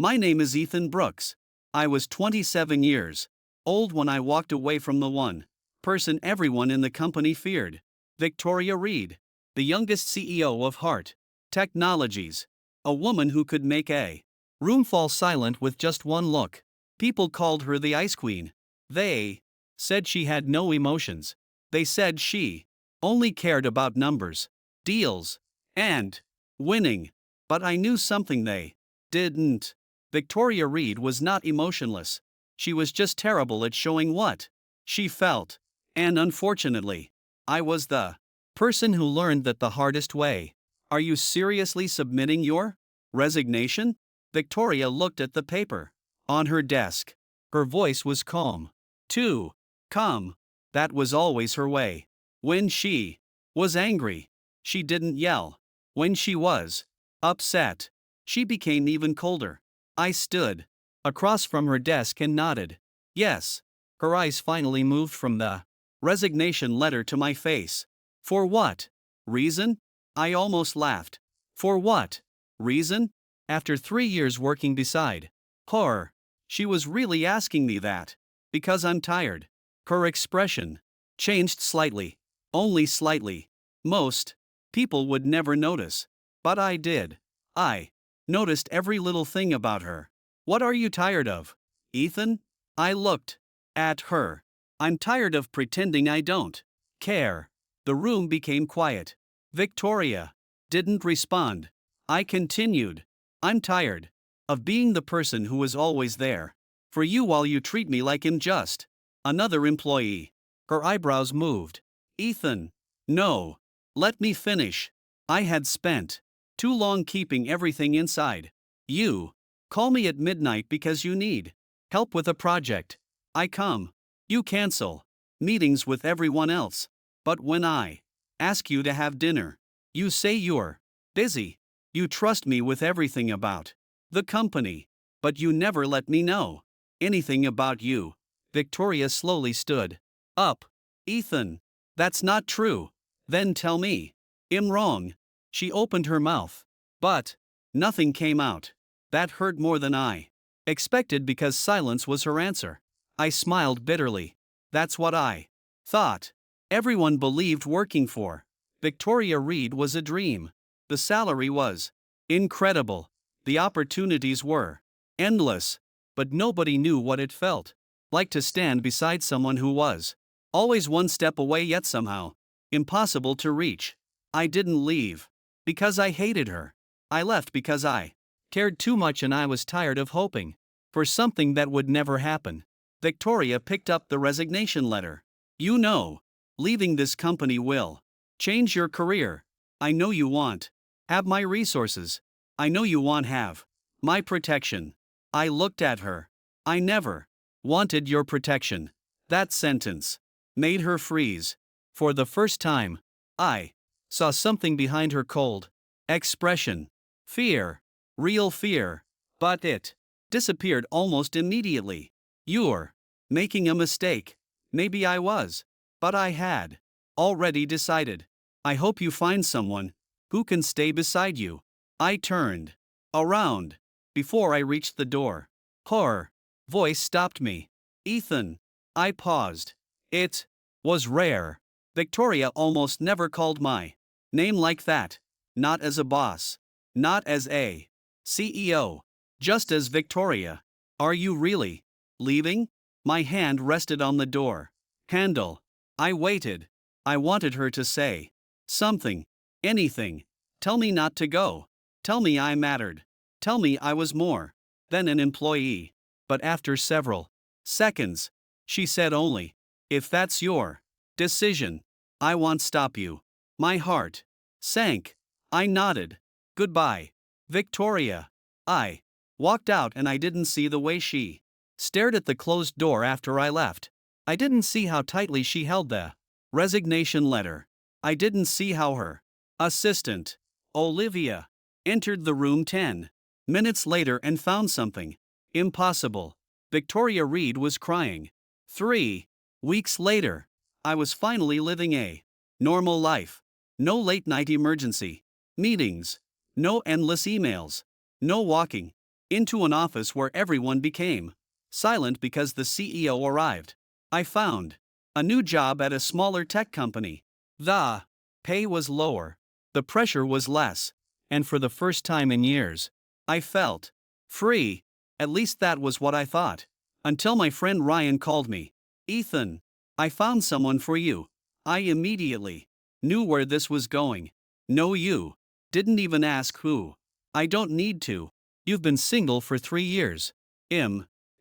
My name is Ethan Brooks. I was 27 years old when I walked away from the one person everyone in the company feared. Victoria Reed, the youngest CEO of Heart Technologies. A woman who could make a room fall silent with just one look. People called her the Ice Queen. They said she had no emotions. They said she only cared about numbers, deals, and winning. But I knew something they didn't. Victoria Reed was not emotionless. She was just terrible at showing what she felt. And unfortunately, I was the person who learned that the hardest way. Are you seriously submitting your resignation? Victoria looked at the paper on her desk. Her voice was calm. Too calm. That was always her way. When she was angry, she didn't yell. When she was upset, she became even colder. I stood across from her desk and nodded. Yes. Her eyes finally moved from the resignation letter to my face. For what reason? I almost laughed. For what reason? After 3 years working beside her, she was really asking me that. Because I'm tired. Her expression changed slightly. Only slightly. Most people would never notice. But I did. I noticed every little thing about her. What are you tired of, Ethan? I looked at her. I'm tired of pretending I don't care. The room became quiet. Victoria didn't respond. I continued. I'm tired of being the person who is always there for you while you treat me like I'm just another employee. Her eyebrows moved. Ethan, no. Let me finish. I had spent too long keeping everything inside. You call me at midnight because you need help with a project. I come. You cancel meetings with everyone else. But when I ask you to have dinner, you say you're busy. You trust me with everything about the company. But you never let me know anything about you. Victoria slowly stood up. Ethan, that's not true. Then tell me. I'm wrong. She opened her mouth. But nothing came out. That hurt more than I expected because silence was her answer. I smiled bitterly. That's what I thought. Everyone believed working for Victoria Reed was a dream. The salary was incredible. The opportunities were endless. But nobody knew what it felt like to stand beside someone who was always one step away yet somehow impossible to reach. I didn't leave because I hated her. I left because I cared too much and I was tired of hoping for something that would never happen. Victoria picked up the resignation letter. You know, leaving this company will change your career. I know you want have my resources. I know you want have my protection. I looked at her. I never wanted your protection. That sentence made her freeze. For the first time, I saw something behind her cold expression. Fear. Real fear. But it disappeared almost immediately. You're making a mistake. Maybe I was. But I had already decided. I hope you find someone who can stay beside you. I turned around before I reached the door. Her voice stopped me. Ethan. I paused. It was rare. Victoria almost never called my name like that. Not as a boss. Not as a CEO. Just as Victoria. Are you really leaving? My hand rested on the door handle. I waited. I wanted her to say something. Anything. Tell me not to go. Tell me I mattered. Tell me I was more than an employee. But after several seconds, she said only, if that's your decision, I won't stop you. My heart sank. I nodded. Goodbye, Victoria. I walked out and I didn't see the way she stared at the closed door after I left. I didn't see how tightly she held the resignation letter. I didn't see how her assistant, Olivia, entered the room 10 minutes later and found something impossible. Victoria Reed was crying. 3 weeks later, I was finally living a normal life. No late night emergency meetings. No endless emails. No walking into an office where everyone became silent because the CEO arrived. I found a new job at a smaller tech company. The pay was lower, the pressure was less, and for the first time in years, I felt free. At least that was what I thought. Until my friend Ryan called me. Ethan, I found someone for you. I immediately knew where this was going. No, you didn't even ask who. I don't need to. You've been single for 3 years.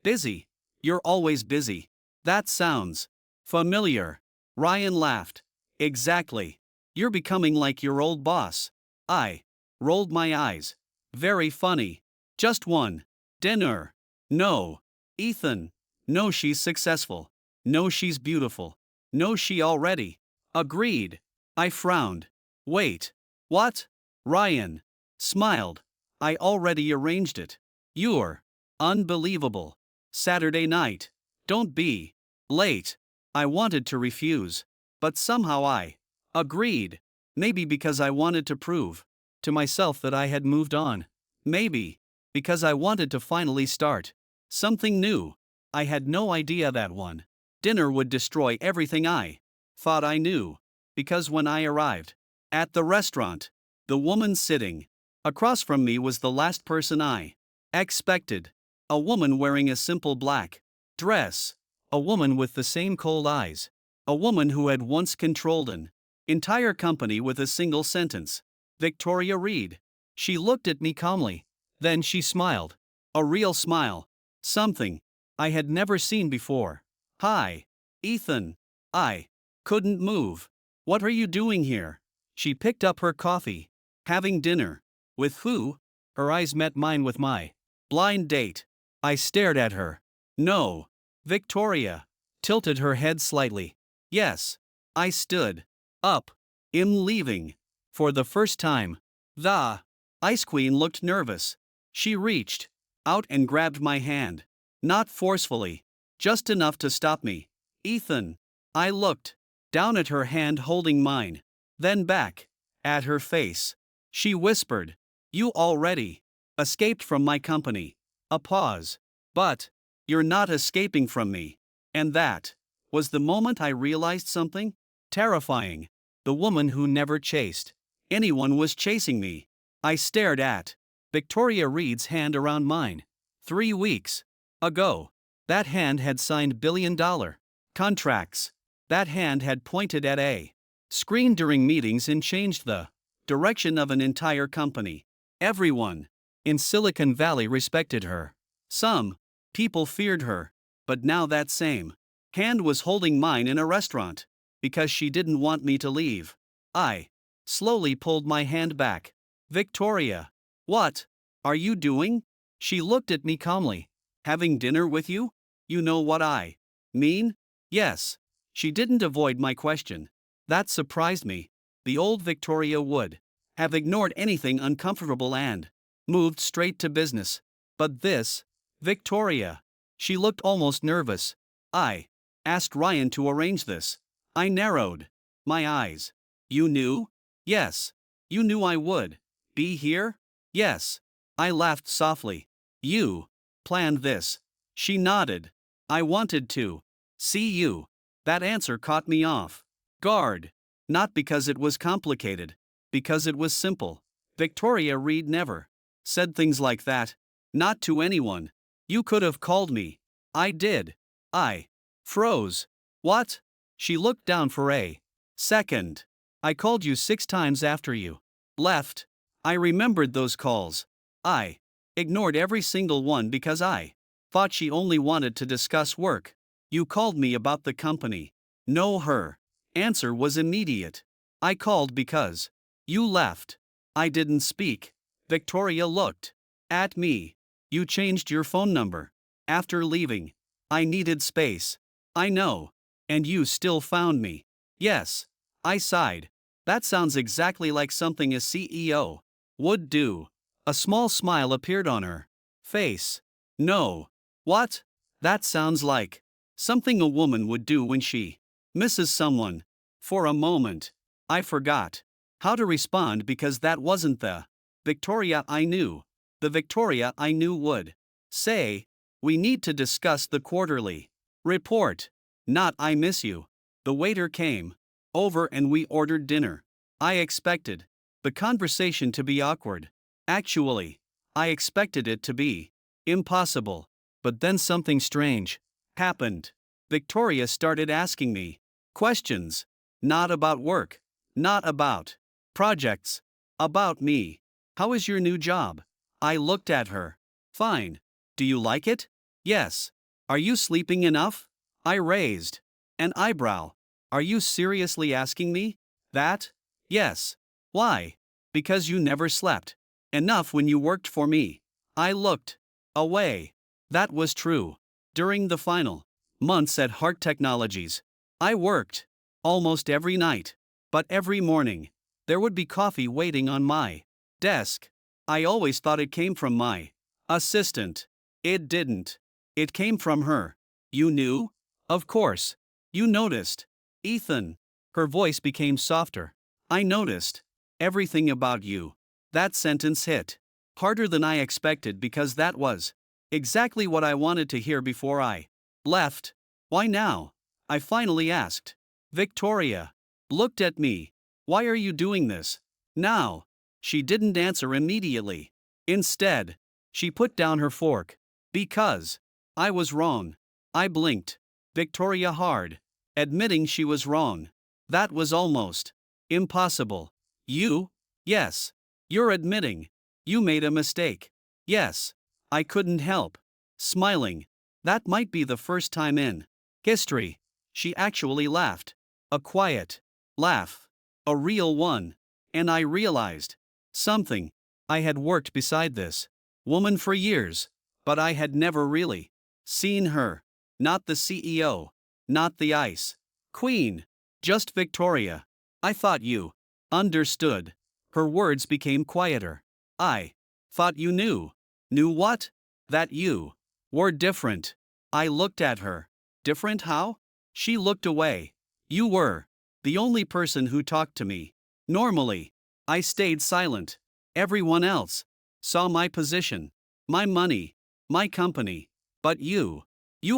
Busy. You're always busy. That sounds familiar. Ryan laughed. Exactly. You're becoming like your old boss. I rolled my eyes. Very funny. Just one dinner. No. Ethan. No, she's successful. No, she's beautiful. No, she already agreed. I frowned. Wait. What? Ryan smiled. I already arranged it. You're unbelievable. Saturday night. Don't be late. I wanted to refuse, but somehow I agreed. Maybe because I wanted to prove to myself that I had moved on. Maybe because I wanted to finally start something new. I had no idea that one dinner would destroy everything I thought I knew. Because when I arrived at the restaurant, the woman sitting across from me was the last person I expected. A woman wearing a simple black dress. A woman with the same cold eyes. A woman who had once controlled an entire company with a single sentence. Victoria Reed. She looked at me calmly. Then she smiled. A real smile. Something I had never seen before. Hi, Ethan. I couldn't move. What are you doing here? She picked up her coffee. Having dinner. With who? Her eyes met mine with my blind date. I stared at her. No. Victoria tilted her head slightly. Yes. I stood up. I'm leaving. For the first time. The Ice Queen looked nervous. She reached out and grabbed my hand. Not forcefully. Just enough to stop me. Ethan. I looked down at her hand holding mine. Then back at her face. She whispered. You already escaped from my company. A pause. But you're not escaping from me. And that was the moment I realized something terrifying. The woman who never chased anyone was chasing me. I stared at Victoria Reed's hand around mine. 3 weeks ago, that hand had signed billion-dollar contracts. That hand had pointed at a screen during meetings and changed the direction of an entire company. Everyone in Silicon Valley respected her. Some people feared her. But now that same hand was holding mine in a restaurant. Because she didn't want me to leave. I slowly pulled my hand back. Victoria. What are you doing? She looked at me calmly. Having dinner with you? You know what I mean? Yes. She didn't avoid my question. That surprised me. The old Victoria would have ignored anything uncomfortable and moved straight to business. But this, Victoria. She looked almost nervous. I asked Ryan to arrange this. I narrowed my eyes. You knew? Yes. You knew I would be here? Yes. I laughed softly. You planned this. She nodded. I wanted to see you. That answer caught me off guard. Not because it was complicated. Because it was simple. Victoria Reed never said things like that. Not to anyone. You could have called me. I did. I froze. What? She looked down for a second. I called you 6 times after you left. I remembered those calls. I ignored every single one because I thought she only wanted to discuss work. You called me about the company. No, her answer was immediate. I called because you left. I didn't speak. Victoria looked at me. You changed your phone number after leaving. I needed space. I know. And you still found me. Yes. I sighed. That sounds exactly like something a CEO would do. A small smile appeared on her face. No. What? That sounds like something a woman would do when she misses someone. For a moment, I forgot how to respond because that wasn't the Victoria I knew. The Victoria I knew would say, "We need to discuss the quarterly report." Not "I miss you." The waiter came over and we ordered dinner. I expected the conversation to be awkward. Actually, I expected it to be impossible. But then something strange happened. Victoria started asking me questions. Not about work. Not about projects. About me. "How is your new job?" I looked at her. "Fine. Do you like it?" "Yes." "Are you sleeping enough?" I raised an eyebrow. "Are you seriously asking me that?" "Yes." "Why?" "Because you never slept enough when you worked for me." I looked away. That was true. During the final months at Heart Technologies, I worked almost every night. But every morning, there would be coffee waiting on my desk. I always thought it came from my assistant. It didn't. It came from her. "You knew?" "Of course. You noticed." "Ethan." Her voice became softer. "I noticed everything about you." That sentence hit harder than I expected because that was exactly what I wanted to hear before I left. "Why now?" I finally asked. Victoria looked at me. "Why are you doing this now?" She didn't answer immediately. Instead, she put down her fork. "Because I was wrong." I blinked. Victoria hard. Admitting she was wrong. That was almost impossible. "You?" "Yes. You're admitting you made a mistake." "Yes." I couldn't help smiling. That might be the first time in history she actually laughed. A quiet laugh. A real one. And I realized something. I had worked beside this woman for years, but I had never really seen her. Not the CEO. Not the ice queen. Just Victoria. "I thought you understood." Her words became quieter. "I thought you knew." "Knew what?" "That you were different." I looked at her. "Different how?" She looked away. "You were the only person who talked to me normally." I stayed silent. "Everyone else saw my position, my money, my company. But you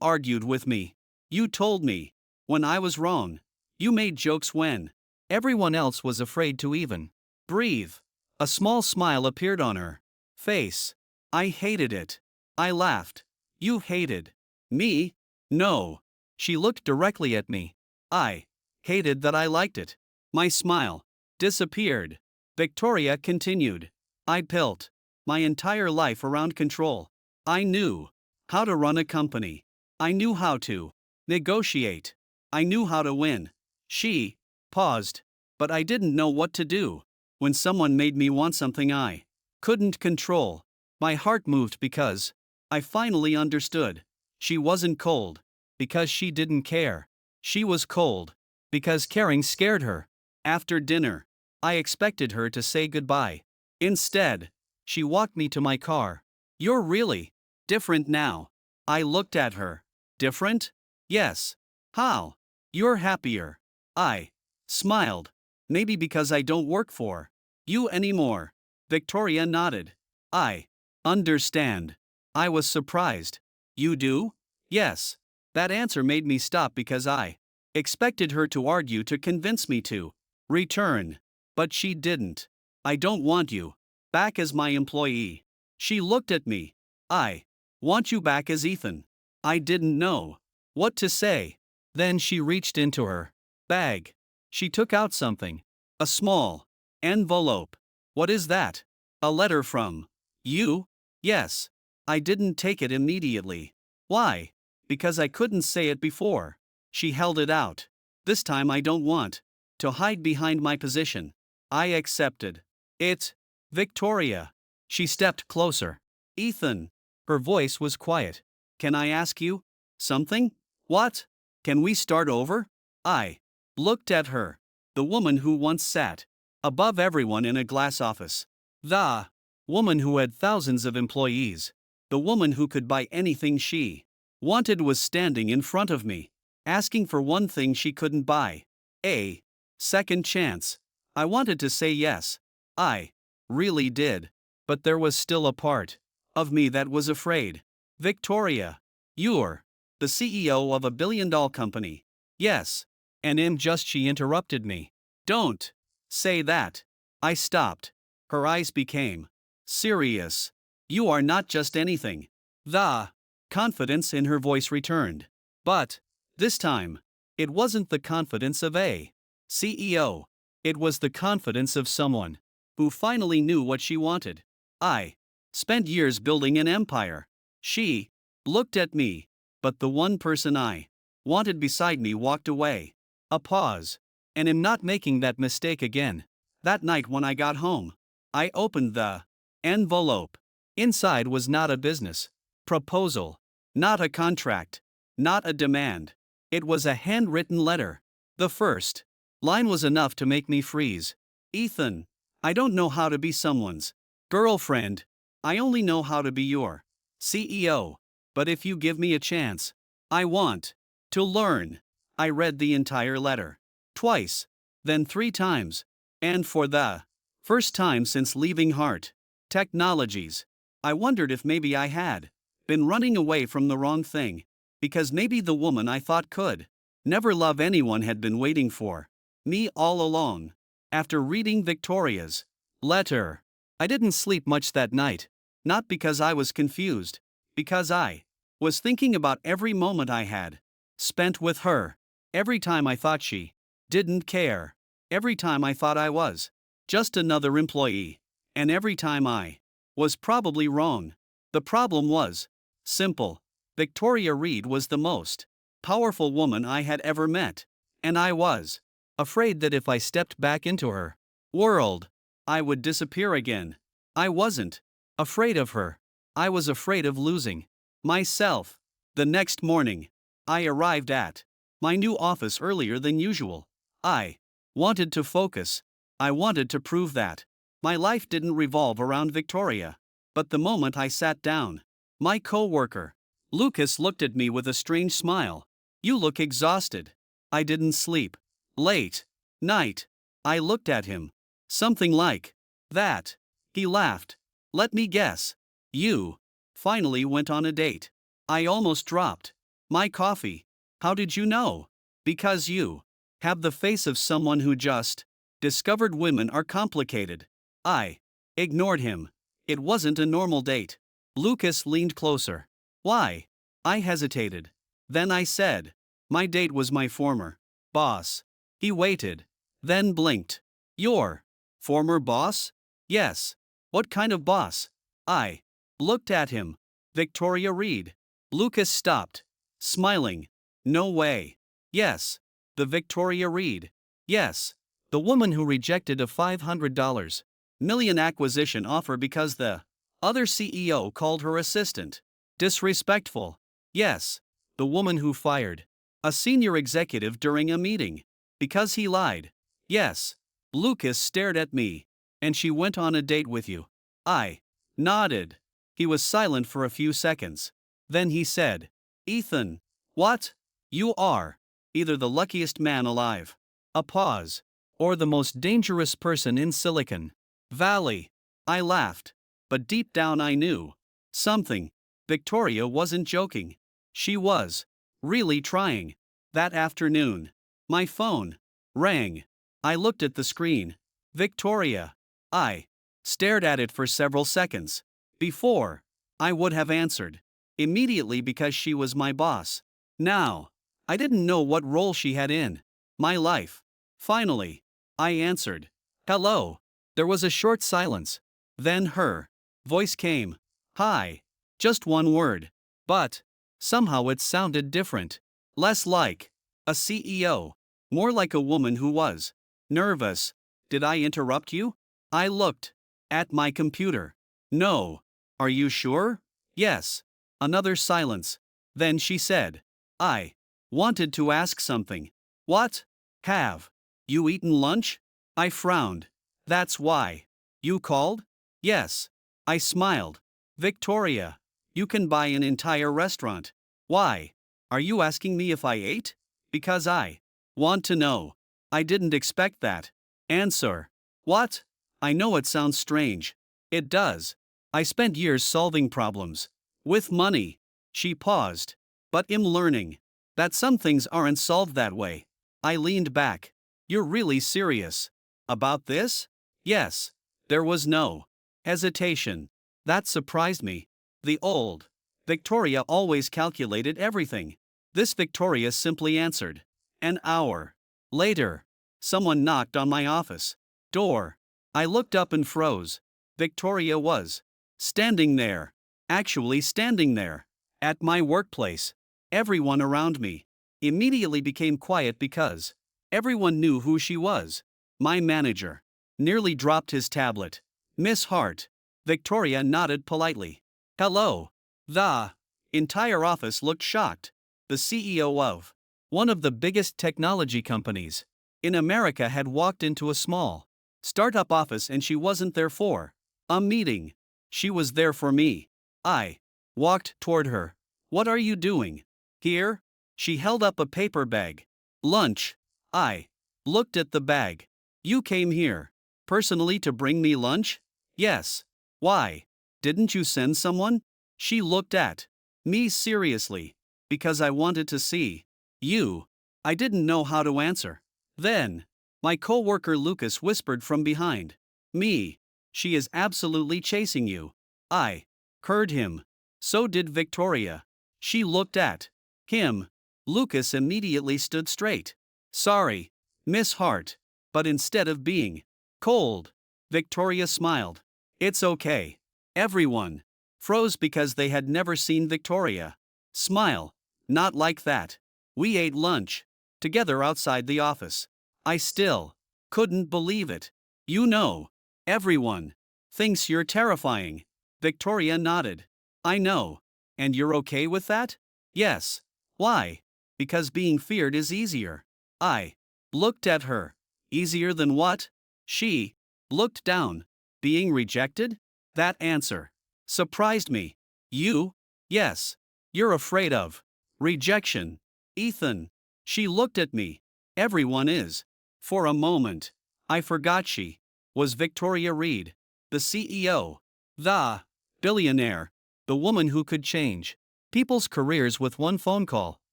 argued with me. You told me when I was wrong. You made jokes when everyone else was afraid to even breathe." A small smile appeared on her face. I hated it. I laughed. "You hated me?" "No." She looked directly at me. "I hated that I liked it." My smile disappeared. Victoria continued. "I built my entire life around control. I knew how to run a company. I knew how to negotiate. I knew how to win." She paused. "But I didn't know what to do when someone made me want something I couldn't control." My heart moved because I finally understood. She wasn't cold because she didn't care. She was cold because caring scared her. After dinner, I expected her to say goodbye. Instead, she walked me to my car. "You're really different now." I looked at her. "Different?" "Yes." "How?" "You're happier." I smiled. "Maybe because I don't work for you anymore." Victoria nodded. "I understand." I was surprised. "You do?" "Yes." That answer made me stop because I expected her to argue to convince me to return. But she didn't. "I don't want you back as my employee." She looked at me. "I want you back as Ethan." I didn't know what to say. Then she reached into her bag. She took out something. A small envelope. "What is that?" "A letter from you?" "Yes." I didn't take it immediately. "Why?" "Because I couldn't say it before." She held it out. "This time I don't want to hide behind my position." I accepted it. "Victoria." She stepped closer. "Ethan." Her voice was quiet. "Can I ask you something?" "What?" "Can we start over?" I looked at her. The woman who once sat above everyone in a glass office. The woman who had thousands of employees. The woman who could buy anything she wanted was standing in front of me, asking for one thing she couldn't buy: a second chance. I wanted to say yes. I really did. But there was still a part of me that was afraid. Victoria, you're the CEO of a billion-dollar company. Yes. And she interrupted me. Don't say that. I stopped. Her eyes became serious. You are not just anything. The confidence in her voice returned. But this time, it wasn't the confidence of a CEO. It was the confidence of someone who finally knew what she wanted. I spent years building an empire. She looked at me, but the one person I wanted beside me walked away. A pause. And I'm not making that mistake again. That night when I got home, I opened the envelope. Inside was not a business proposal, not a contract, not a demand. It was a handwritten letter. The first line was enough to make me freeze. Ethan, I don't know how to be someone's girlfriend. I only know how to be your CEO. But if you give me a chance, I want to learn. I read the entire letter. Twice. Then 3 times. And for the first time since leaving Heart Technologies, I wondered if maybe I had been running away from the wrong thing. Because maybe the woman I thought could never love anyone had been waiting for me all along. After reading Victoria's letter, I didn't sleep much that night. Not because I was confused. Because I was thinking about every moment I had spent with her. Every time I thought she didn't care. Every time I thought I was just another employee. And every time I was probably wrong. The problem was simple. Victoria Reed was the most powerful woman I had ever met. And I was afraid that if I stepped back into her world, I would disappear again. I wasn't afraid of her. I was afraid of losing myself. The next morning, I arrived at my new office earlier than usual. I wanted to focus. I wanted to prove that my life didn't revolve around Victoria. But the moment I sat down, my coworker, Lucas, looked at me with a strange smile. You look exhausted. I didn't sleep. Late night. I looked at him. Something like that. He laughed. Let me guess. You finally went on a date. I almost dropped my coffee. How did you know? Because you have the face of someone who just discovered women are complicated. I ignored him. It wasn't a normal date. Lucas leaned closer. Why? I hesitated. Then I said, my date was my former boss. He waited, then blinked. Your former boss? Yes. What kind of boss? I looked at him. Victoria Reed. Lucas stopped, smiling. No way. Yes. The Victoria Reed. Yes. The woman who rejected a $500 million acquisition offer because the other CEO called her assistant disrespectful. Yes. The woman who fired a senior executive during a meeting because he lied. Yes. Lucas stared at me. And she went on a date with you. I nodded. He was silent for a few seconds. Then he said, Ethan, what? You are either the luckiest man alive. A pause. Or the most dangerous person in Silicon Valley. I laughed. But deep down I knew something. Victoria wasn't joking. She was really trying. That afternoon, my phone rang. I looked at the screen. Victoria. I stared at it for several seconds before I would have answered. Immediately, because she was my boss. Now, I didn't know what role she had in my life. Finally, I answered. Hello. There was a short silence. Then her voice came. Hi. Just one word. But somehow it sounded different. Less like a CEO. More like a woman who was nervous. Did I interrupt you? I looked at my computer. No. Are you sure? Yes. Another silence. Then she said, I wanted to ask something. What? Have you eaten lunch? I frowned. That's why you called? Yes. I smiled. Victoria, you can buy an entire restaurant. Why? Are you asking me if I ate? Because I want to know. I didn't expect that answer. What? I know it sounds strange. It does. I spent years solving problems. With money. She paused. But I'm learning that some things aren't solved that way. I leaned back. You're really serious about this? Yes. There was no hesitation. That surprised me. The old Victoria always calculated everything. This Victoria simply answered. An hour later, someone knocked on my office door. I looked up and froze. Victoria was standing there. Actually standing there. At my workplace. Everyone around me immediately became quiet because everyone knew who she was. My manager nearly dropped his tablet. Miss Hart. Victoria nodded politely. Hello. The entire office looked shocked. The CEO of one of the biggest technology companies in America had walked into a small startup office, and she wasn't there for a meeting. She was there for me. I walked toward her. What are you doing here? She held up a paper bag. Lunch. I looked at the bag. You came here personally to bring me lunch? Yes. Why? Didn't you send someone? She looked at me seriously. Because I wanted to see you. I didn't know how to answer. Then, my coworker Lucas whispered from behind me. She is absolutely chasing you. I heard him. So did Victoria. She looked at him. Lucas immediately stood straight. Sorry, Miss Hart. But instead of being cold, Victoria smiled. It's okay. Everyone froze because they had never seen Victoria smile. Not like that. We ate lunch together outside the office. I still couldn't believe it. You know, everyone thinks you're terrifying. Victoria nodded. I know. And you're okay with that? Yes. Why? Because being feared is easier. I looked at her. Easier than what? She looked down. Being rejected? That answer surprised me. You? Yes. You're afraid of rejection. Ethan. She looked at me. Everyone is. For a moment, I forgot she was Victoria Reed, the CEO, the billionaire, the woman who could change people's careers with one phone call.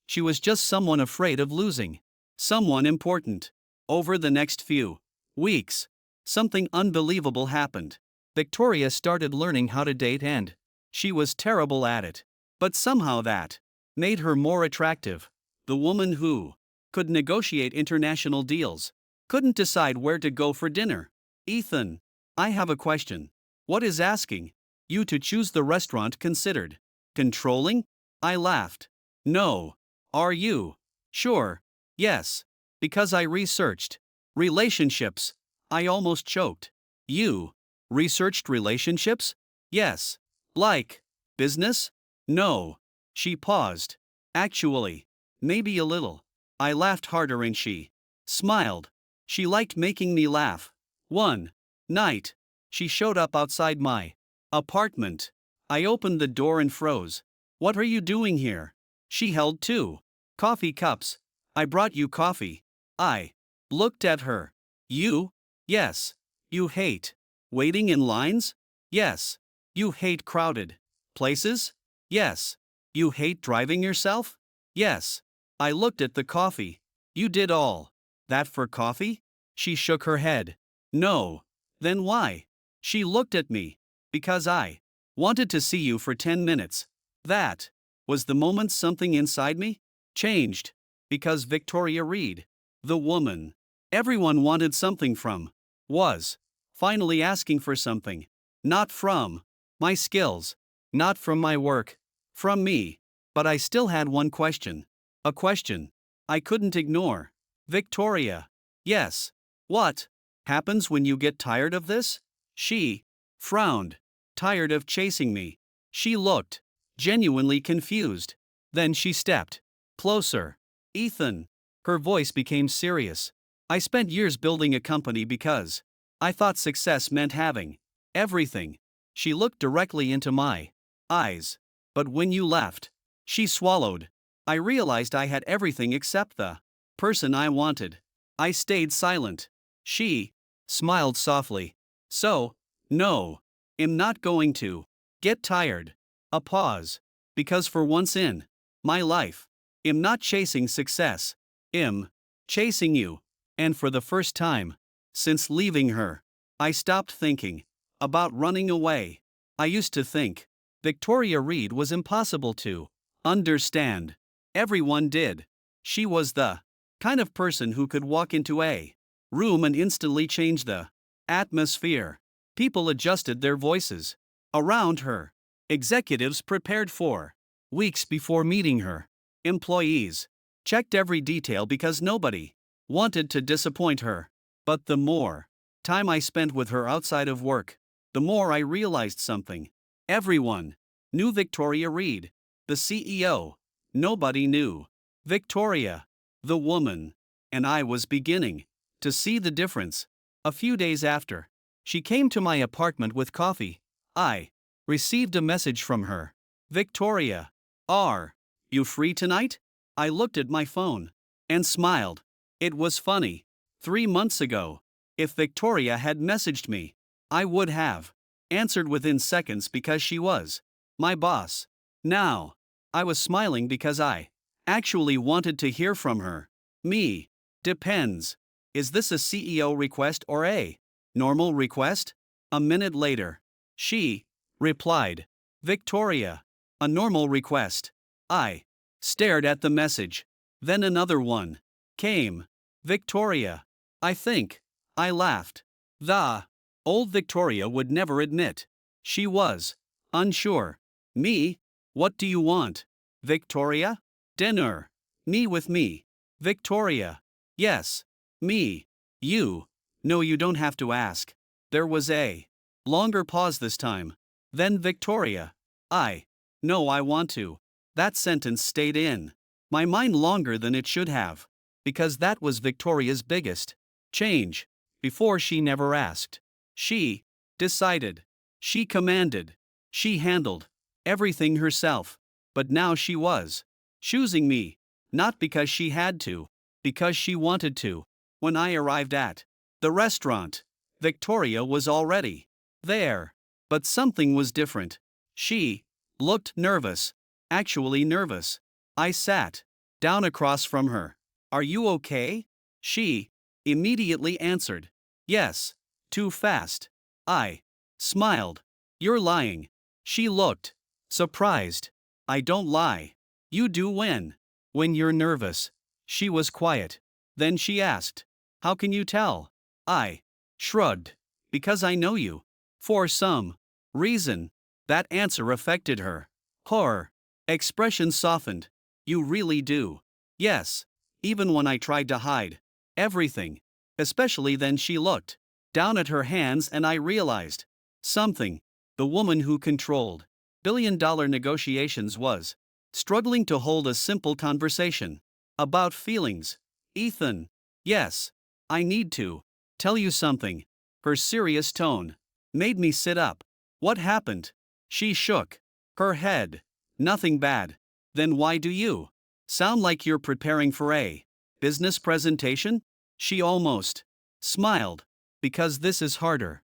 She was just someone afraid of losing someone important. Over the next few weeks, something unbelievable happened. Victoria started learning how to date, and she was terrible at it. But somehow that made her more attractive. The woman who could negotiate international deals, couldn't decide where to go for dinner. Ethan, I have a question. What is asking you to choose the restaurant considered controlling? I laughed. No. Are you sure? Yes. Because I researched relationships. I almost choked. You researched relationships? Yes. Like business? No. She paused. Actually, maybe a little. I laughed harder and she smiled. She liked making me laugh. One night, she showed up outside my apartment. I opened the door and froze. What are you doing here? She held two coffee cups. I brought you coffee. I looked at her. You? Yes. You hate waiting in lines? Yes. You hate crowded places? Yes. You hate driving yourself? Yes. I looked at the coffee. You did all that for coffee? She shook her head. No. Then why? She looked at me. Because I wanted to see you for 10 minutes. That was the moment something inside me changed. Because Victoria Reed, the woman everyone wanted something from, was finally asking for something. Not from my skills, not from my work, from me. But I still had one question. A question I couldn't ignore. Victoria. Yes. What happens when you get tired of this? She frowned. Tired of chasing me. She looked genuinely confused. Then she stepped closer. Ethan. Her voice became serious. I spent years building a company because I thought success meant having everything. She looked directly into my eyes. But when you left, she swallowed. I realized I had everything except the person I wanted. I stayed silent. She smiled softly. So, no. Am not going to get tired. A pause. Because for once in my life, am not chasing success. Am chasing you. And for the first time since leaving her, I stopped thinking about running away. I used to think Victoria Reed was impossible to understand. Everyone did. She was the kind of person who could walk into a room and instantly change the atmosphere. People adjusted their voices around her. Executives prepared for weeks before meeting her. Employees checked every detail because nobody wanted to disappoint her. But the more time I spent with her outside of work, the more I realized something. Everyone knew Victoria Reed, the CEO. Nobody knew Victoria, the woman. And I was beginning to see the difference. A few days after she came to my apartment with coffee, I received a message from her. Victoria, are you free tonight? I looked at my phone and smiled. It was funny. 3 months ago, if Victoria had messaged me, I would have answered within seconds because she was my boss. Now, I was smiling because I actually wanted to hear from her. Me. Depends. Is this a CEO request or a normal request? A minute later, she replied, Victoria, a normal request. I stared at the message. Then another one came. Victoria, I think. I laughed. The old Victoria would never admit she was unsure. Me? What do you want? Victoria? Dinner. Me with me. Victoria. Yes. Me. You. No, you don't have to ask. There was a longer pause this time. Then Victoria. No, I want to. That sentence stayed in my mind longer than it should have. Because that was Victoria's biggest change. Before she never asked. She decided. She commanded. She handled everything herself. But now she was choosing me. Not because she had to. Because she wanted to. When I arrived at the restaurant, Victoria was already there. But something was different. She looked nervous. Actually nervous. I sat down across from her. Are you okay? She immediately answered. Yes. Too fast. I smiled. You're lying. She looked surprised. I don't lie. You do when you're nervous. She was quiet. Then she asked, how can you tell? I shrugged. Because I know you. For some reason. That answer affected her. Her expression softened. You really do. Yes. Even when I tried to hide everything. Especially then she looked down at her hands and I realized something. The woman who controlled billion-dollar negotiations was struggling to hold a simple conversation about feelings. Ethan. Yes. I need to tell you something. Her serious tone made me sit up. What happened? She shook her head. Nothing bad. Then why do you sound like you're preparing for a business presentation? She almost smiled. Because this is harder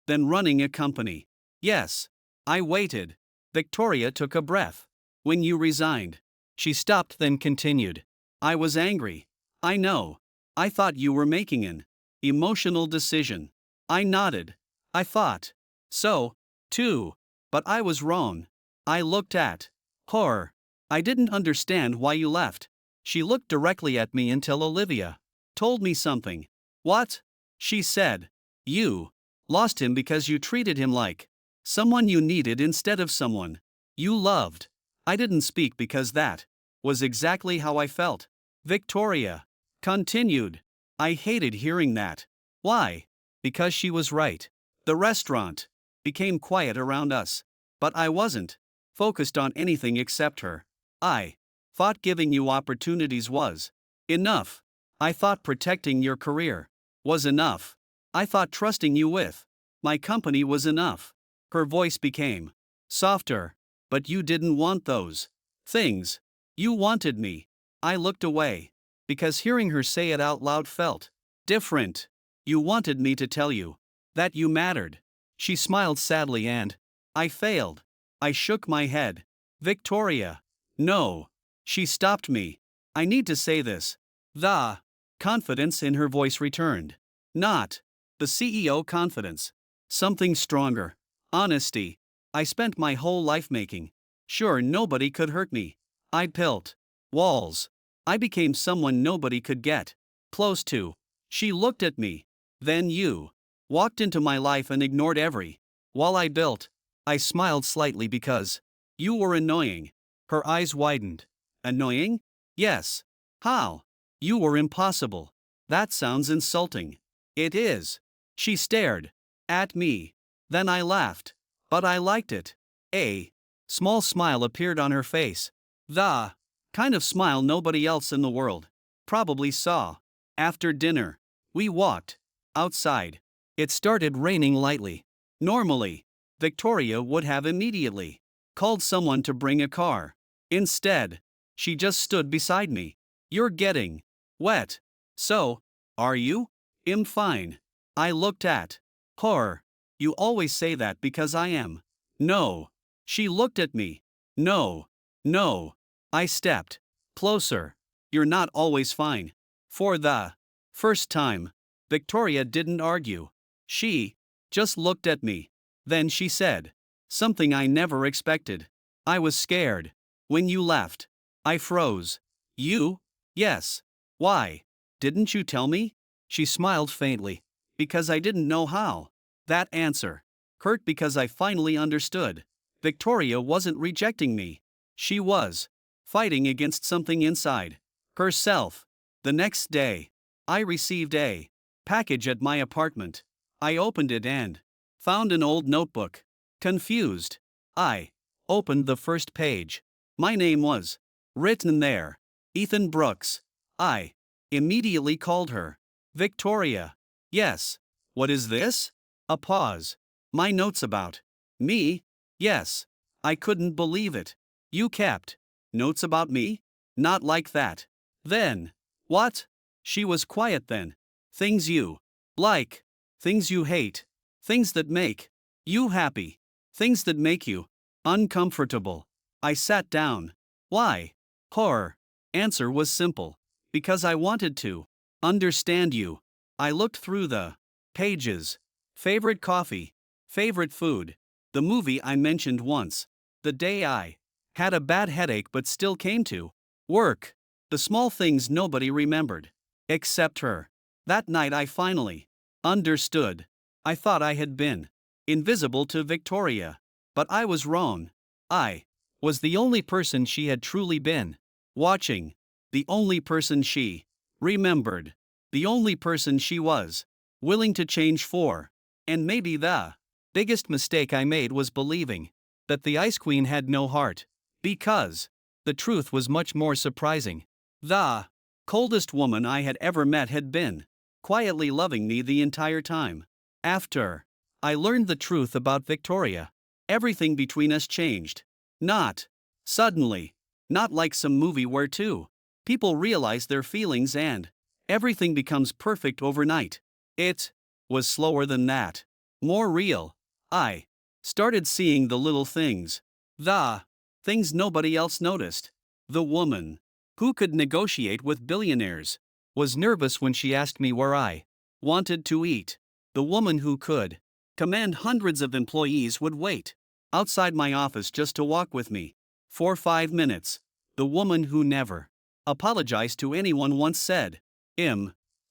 than running a company. Yes. I waited. Victoria took a breath. When you resigned. She stopped then continued. I was angry. I know. I thought you were making an emotional decision. I nodded. I thought so, too. But I was wrong. I looked at her. I didn't understand why you left. She looked directly at me until Olivia told me something. What? She said. You lost him because you treated him like someone you needed instead of someone you loved. I didn't speak because that was exactly how I felt. Victoria continued. I hated hearing that. Why? Because she was right. The restaurant became quiet around us. But I wasn't focused on anything except her. I thought giving you opportunities was enough. I thought protecting your career was enough. I thought trusting you with my company was enough. Her voice became softer. But you didn't want those things. You wanted me. I looked away. Because hearing her say it out loud felt different. You wanted me to tell you that you mattered. She smiled sadly and I failed. I shook my head. Victoria. No. She stopped me. I need to say this. The confidence in her voice returned. Not the CEO confidence. Something stronger. Honesty. I spent my whole life making sure nobody could hurt me. I built walls. I became someone nobody could get close to. She looked at me. Then you walked into my life and ignored every wall I built. I smiled slightly because you were annoying. Her eyes widened. Annoying? Yes. How? You were impossible. That sounds insulting. It is. She stared at me. Then I laughed. But I liked it. A small smile appeared on her face. The kind of smile nobody else in the world probably saw. After dinner, we walked outside. It started raining lightly. Normally, Victoria would have immediately called someone to bring a car. Instead, she just stood beside me. You're getting wet. So, are you? I'm fine. I looked at her. You always say that because I am. No. She looked at me. No. No. I stepped closer. You're not always fine. For the first time, Victoria didn't argue. She just looked at me. Then she said something I never expected. I was scared. When you left, I froze. You? Yes. Why? Didn't you tell me? She smiled faintly. Because I didn't know how. That answer hurt because I finally understood. Victoria wasn't rejecting me. She was fighting against something inside herself. The next day, I received a package at my apartment. I opened it and found an old notebook. Confused, I opened the first page. My name was written there. Ethan Brooks. I immediately called her Victoria. Yes. What is this? A pause. My notes about me? Yes. I couldn't believe it. You kept notes about me? Not like that. Then. What? She was quiet then. Things you like. Things you hate. Things that make you happy. Things that make you uncomfortable. I sat down. Why? Her answer was simple. Because I wanted to understand you. I looked through the pages. Favorite coffee. Favorite food. The movie I mentioned once. The day I had a bad headache but still came to work. The small things nobody remembered. Except her. That night I finally understood. I thought I had been invisible to Victoria. But I was wrong. I was the only person she had truly been watching. The only person she remembered. The only person she was willing to change for. And maybe the biggest mistake I made was believing that the Ice Queen had no heart. Because the truth was much more surprising. The coldest woman I had ever met had been quietly loving me the entire time. After I learned the truth about Victoria, everything between us changed. Not suddenly. Not like some movie where two people realize their feelings and everything becomes perfect overnight. It was slower than that. More real. I started seeing the little things. The things nobody else noticed. The woman who could negotiate with billionaires was nervous when she asked me where I wanted to eat. The woman who could command hundreds of employees would wait outside my office just to walk with me for 5 minutes. The woman who never apologized to anyone once said,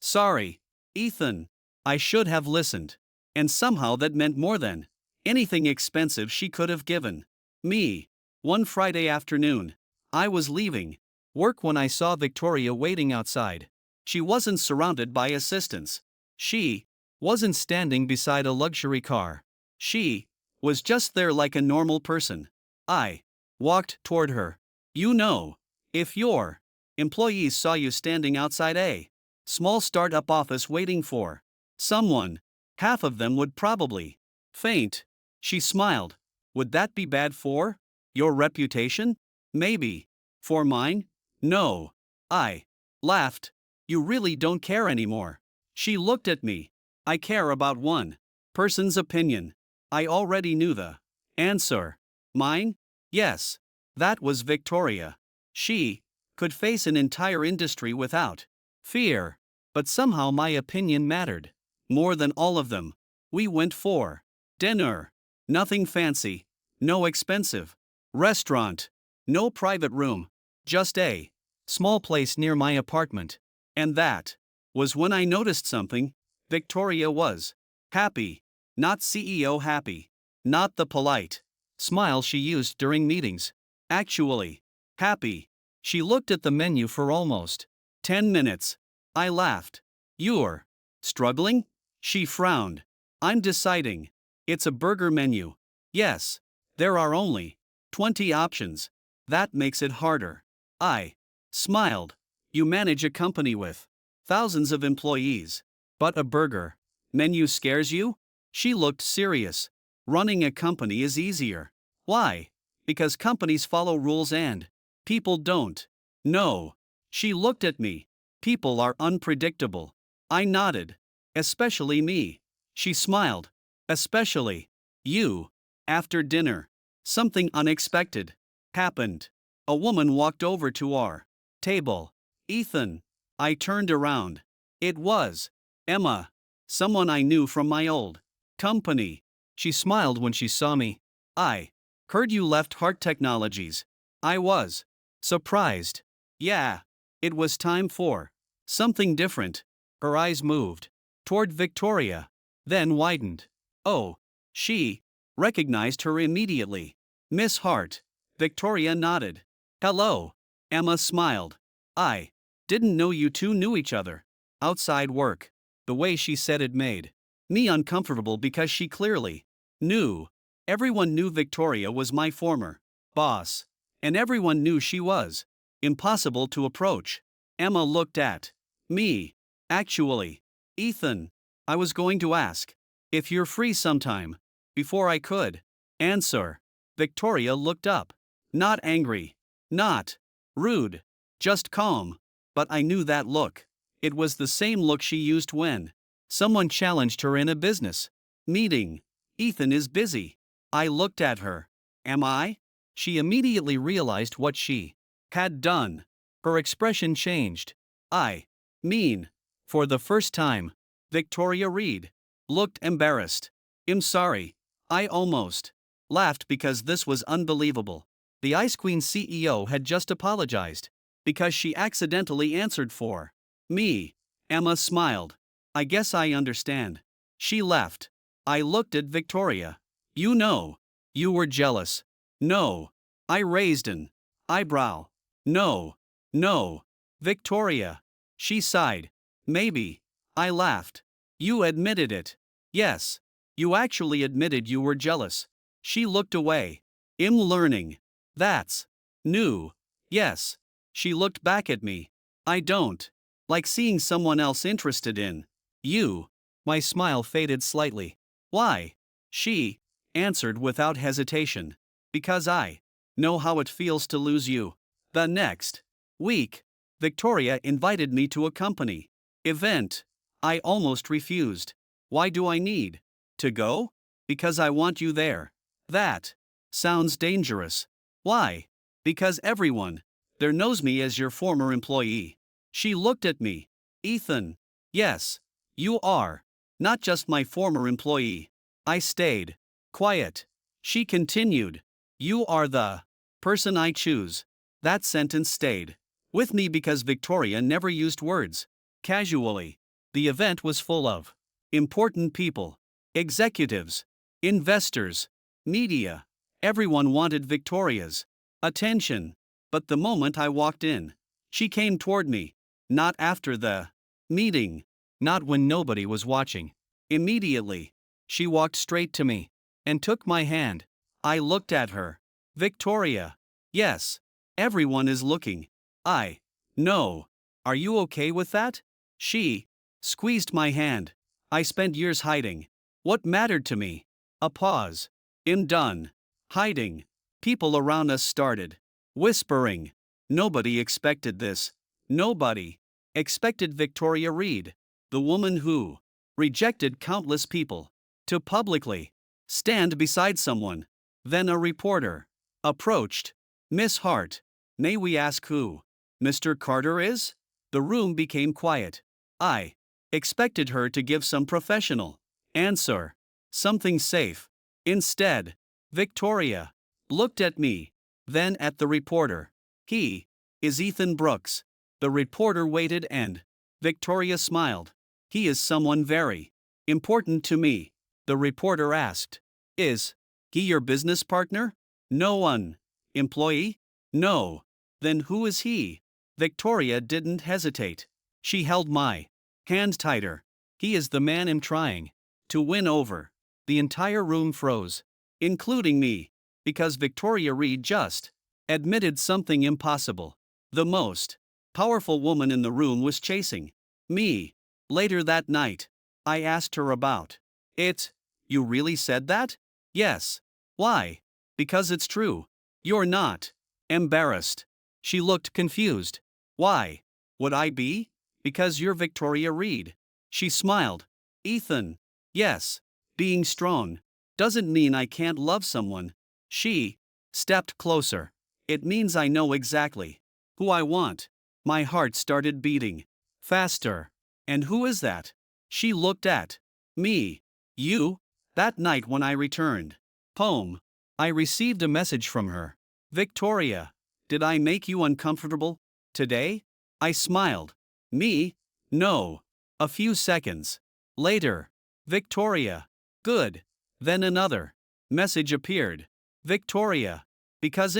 sorry, Ethan. I should have listened. And somehow that meant more than anything expensive she could have given me. One Friday afternoon, I was leaving work when I saw Victoria waiting outside. She wasn't surrounded by assistants. She wasn't standing beside a luxury car. She was just there like a normal person. I walked toward her. You know, if your employees saw you standing outside a small startup office waiting for someone, half of them would probably faint. She smiled. Would that be bad for your reputation? Maybe. For mine? No. I laughed. You really don't care anymore. She looked at me. I care about one person's opinion. I already knew the answer. Mine? Yes. That was Victoria. She could face an entire industry without fear. But somehow my opinion mattered. More than all of them. We went for dinner. Nothing fancy. No expensive restaurant. No private room. Just a small place near my apartment. And that was when I noticed something. Victoria was happy. Not CEO happy. Not the polite smile she used during meetings. Actually happy. She looked at the menu for almost 10 minutes. I laughed. You're struggling? She frowned. I'm deciding. It's a burger menu. Yes. There are only 20 options. That makes it harder. I smiled. You manage a company with thousands of employees. But a burger menu scares you? She looked serious. Running a company is easier. Why? Because companies follow rules and people don't. No. She looked at me. People are unpredictable. I nodded. Especially me. She smiled. Especially you. After dinner, something unexpected happened. A woman walked over to our table. Ethan. I turned around. It was Emma. Someone I knew from my old company. She smiled when she saw me. I heard you left Heart Technologies. I was surprised. Yeah. It was time for something different. Her eyes moved toward Victoria, then widened. Oh, she recognized her immediately. Miss Hart. Victoria nodded. Hello. Emma smiled. I didn't know you two knew each other. Outside work. The way she said it made me uncomfortable because she clearly knew. Everyone knew Victoria was my former boss. And everyone knew she was impossible to approach. Emma looked at me. Actually, Ethan, I was going to ask if you're free sometime. Before I could answer, Victoria looked up. Not angry. Not rude. Just calm. But I knew that look. It was the same look she used when someone challenged her in a business meeting. Ethan is busy. I looked at her. Am I? She immediately realized what she had done. Her expression changed. I mean, for the first time, Victoria Reed looked embarrassed. I'm sorry. I almost laughed because this was unbelievable. The Ice Queen CEO had just apologized because she accidentally answered for me. Emma smiled. I guess I understand. She left. I looked at Victoria. You know, you were jealous. No. I raised an eyebrow. No. No. Victoria. She sighed. Maybe. I laughed. You admitted it. Yes. You actually admitted you were jealous. She looked away. I'm learning. That's new. Yes. She looked back at me. I don't like seeing someone else interested in you. My smile faded slightly. Why? She answered without hesitation. Because I know how it feels to lose you. The next week, Victoria invited me to a company event. I almost refused. Why do I need to go? Because I want you there. That sounds dangerous. Why? Because everyone there knows me as your former employee. She looked at me. Ethan. Yes. You are. Not just my former employee. I stayed quiet. She continued. You are the person I choose. That sentence stayed with me because Victoria never used words casually. The event was full of important people, executives, investors, media. Everyone wanted Victoria's attention. But the moment I walked in, she came toward me. Not after the meeting. Not when nobody was watching. Immediately, she walked straight to me and took my hand. I looked at her. Victoria. Yes. Everyone is looking. I know. Are you okay with that? She squeezed my hand. I spent years hiding what mattered to me. A pause. I'm done hiding. People around us started whispering. Nobody expected this. Nobody expected Victoria Reed, the woman who rejected countless people, to publicly stand beside someone. Then a reporter approached. Miss Hart, may we ask who Mr. Carter is? The room became quiet. I expected her to give some professional answer, something safe. Instead, Victoria looked at me, then at the reporter. He is Ethan Brooks. The reporter waited and Victoria smiled. He is someone very important to me. The reporter asked. Is he your business partner? No one. Employee? No. Then who is he? Victoria didn't hesitate. She held my hand tighter. He is the man I'm trying to win over. The entire room froze, including me, because Victoria Reed just admitted something impossible. The most powerful woman in the room was chasing me. Later that night, I asked her about it. You really said that? Yes. Why? Because it's true. You're not embarrassed. She looked confused. Why would I be? Because you're Victoria Reed. She smiled. Ethan. Yes. Being strong doesn't mean I can't love someone. She stepped closer. It means I know exactly who I want. My heart started beating faster. And who is that? She looked at me. You? That night when I returned home, I received a message from her. Victoria, did I make you uncomfortable today? I smiled. Me? No. A few seconds later, Victoria. Good. Then another message appeared. Victoria. Because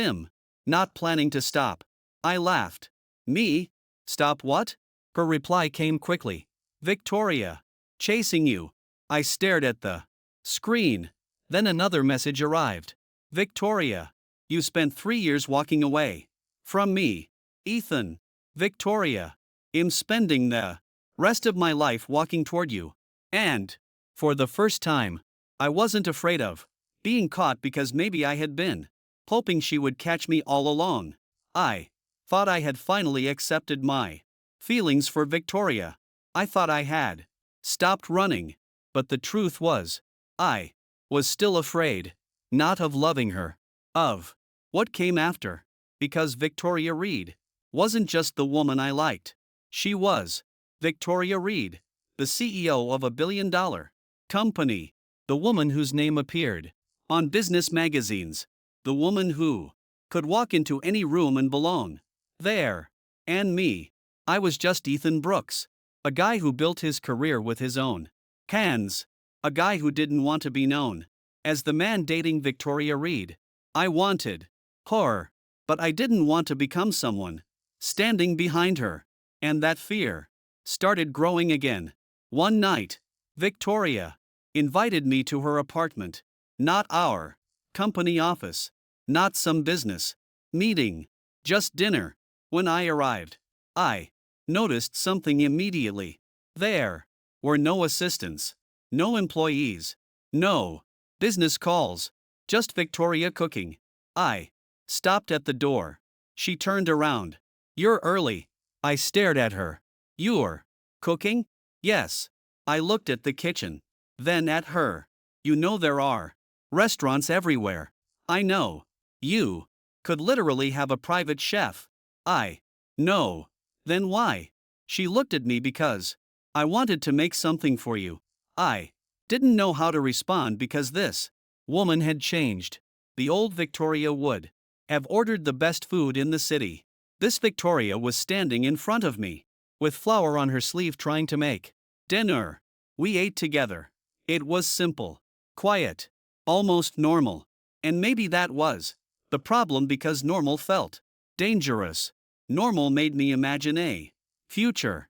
not planning to stop. I laughed. Me? Stop what? Her reply came quickly. Victoria. Chasing you. I stared at the screen. Then another message arrived. Victoria. You spent 3 years walking away from me. Ethan. Victoria. I'm spending the rest of my life walking toward you. And, for the first time, I wasn't afraid of being caught because maybe I had been hoping she would catch me all along. I thought I had finally accepted my feelings for Victoria. I thought I had stopped running. But the truth was, I was still afraid, not of loving her, of what came after. Because Victoria Reed wasn't just the woman I liked. She was Victoria Reed, the CEO of a billion-dollar company, the woman whose name appeared on business magazines, the woman who could walk into any room and belong there. And me, I was just Ethan Brooks, a guy who built his career with his own hands, a guy who didn't want to be known as the man dating Victoria Reed. I wanted her, but I didn't want to become someone standing behind her. And that fear started growing again. One night, Victoria invited me to her apartment. Not our company office, not some business meeting, just dinner. When I arrived, I noticed something immediately. There were no assistants, no employees, no business calls, just Victoria cooking. I stopped at the door. She turned around. You're early. I stared at her. You're cooking? Yes. I looked at the kitchen, then at her. You know there are restaurants everywhere. I know. You could literally have a private chef. I know. Then why? She looked at me because I wanted to make something for you. I didn't know how to respond because this woman had changed. The old Victoria would have ordered the best food in the city. This Victoria was standing in front of me, with flour on her sleeve trying to make dinner. We ate together. It was simple, quiet, almost normal. And maybe that was the problem because normal felt dangerous. Normal made me imagine a future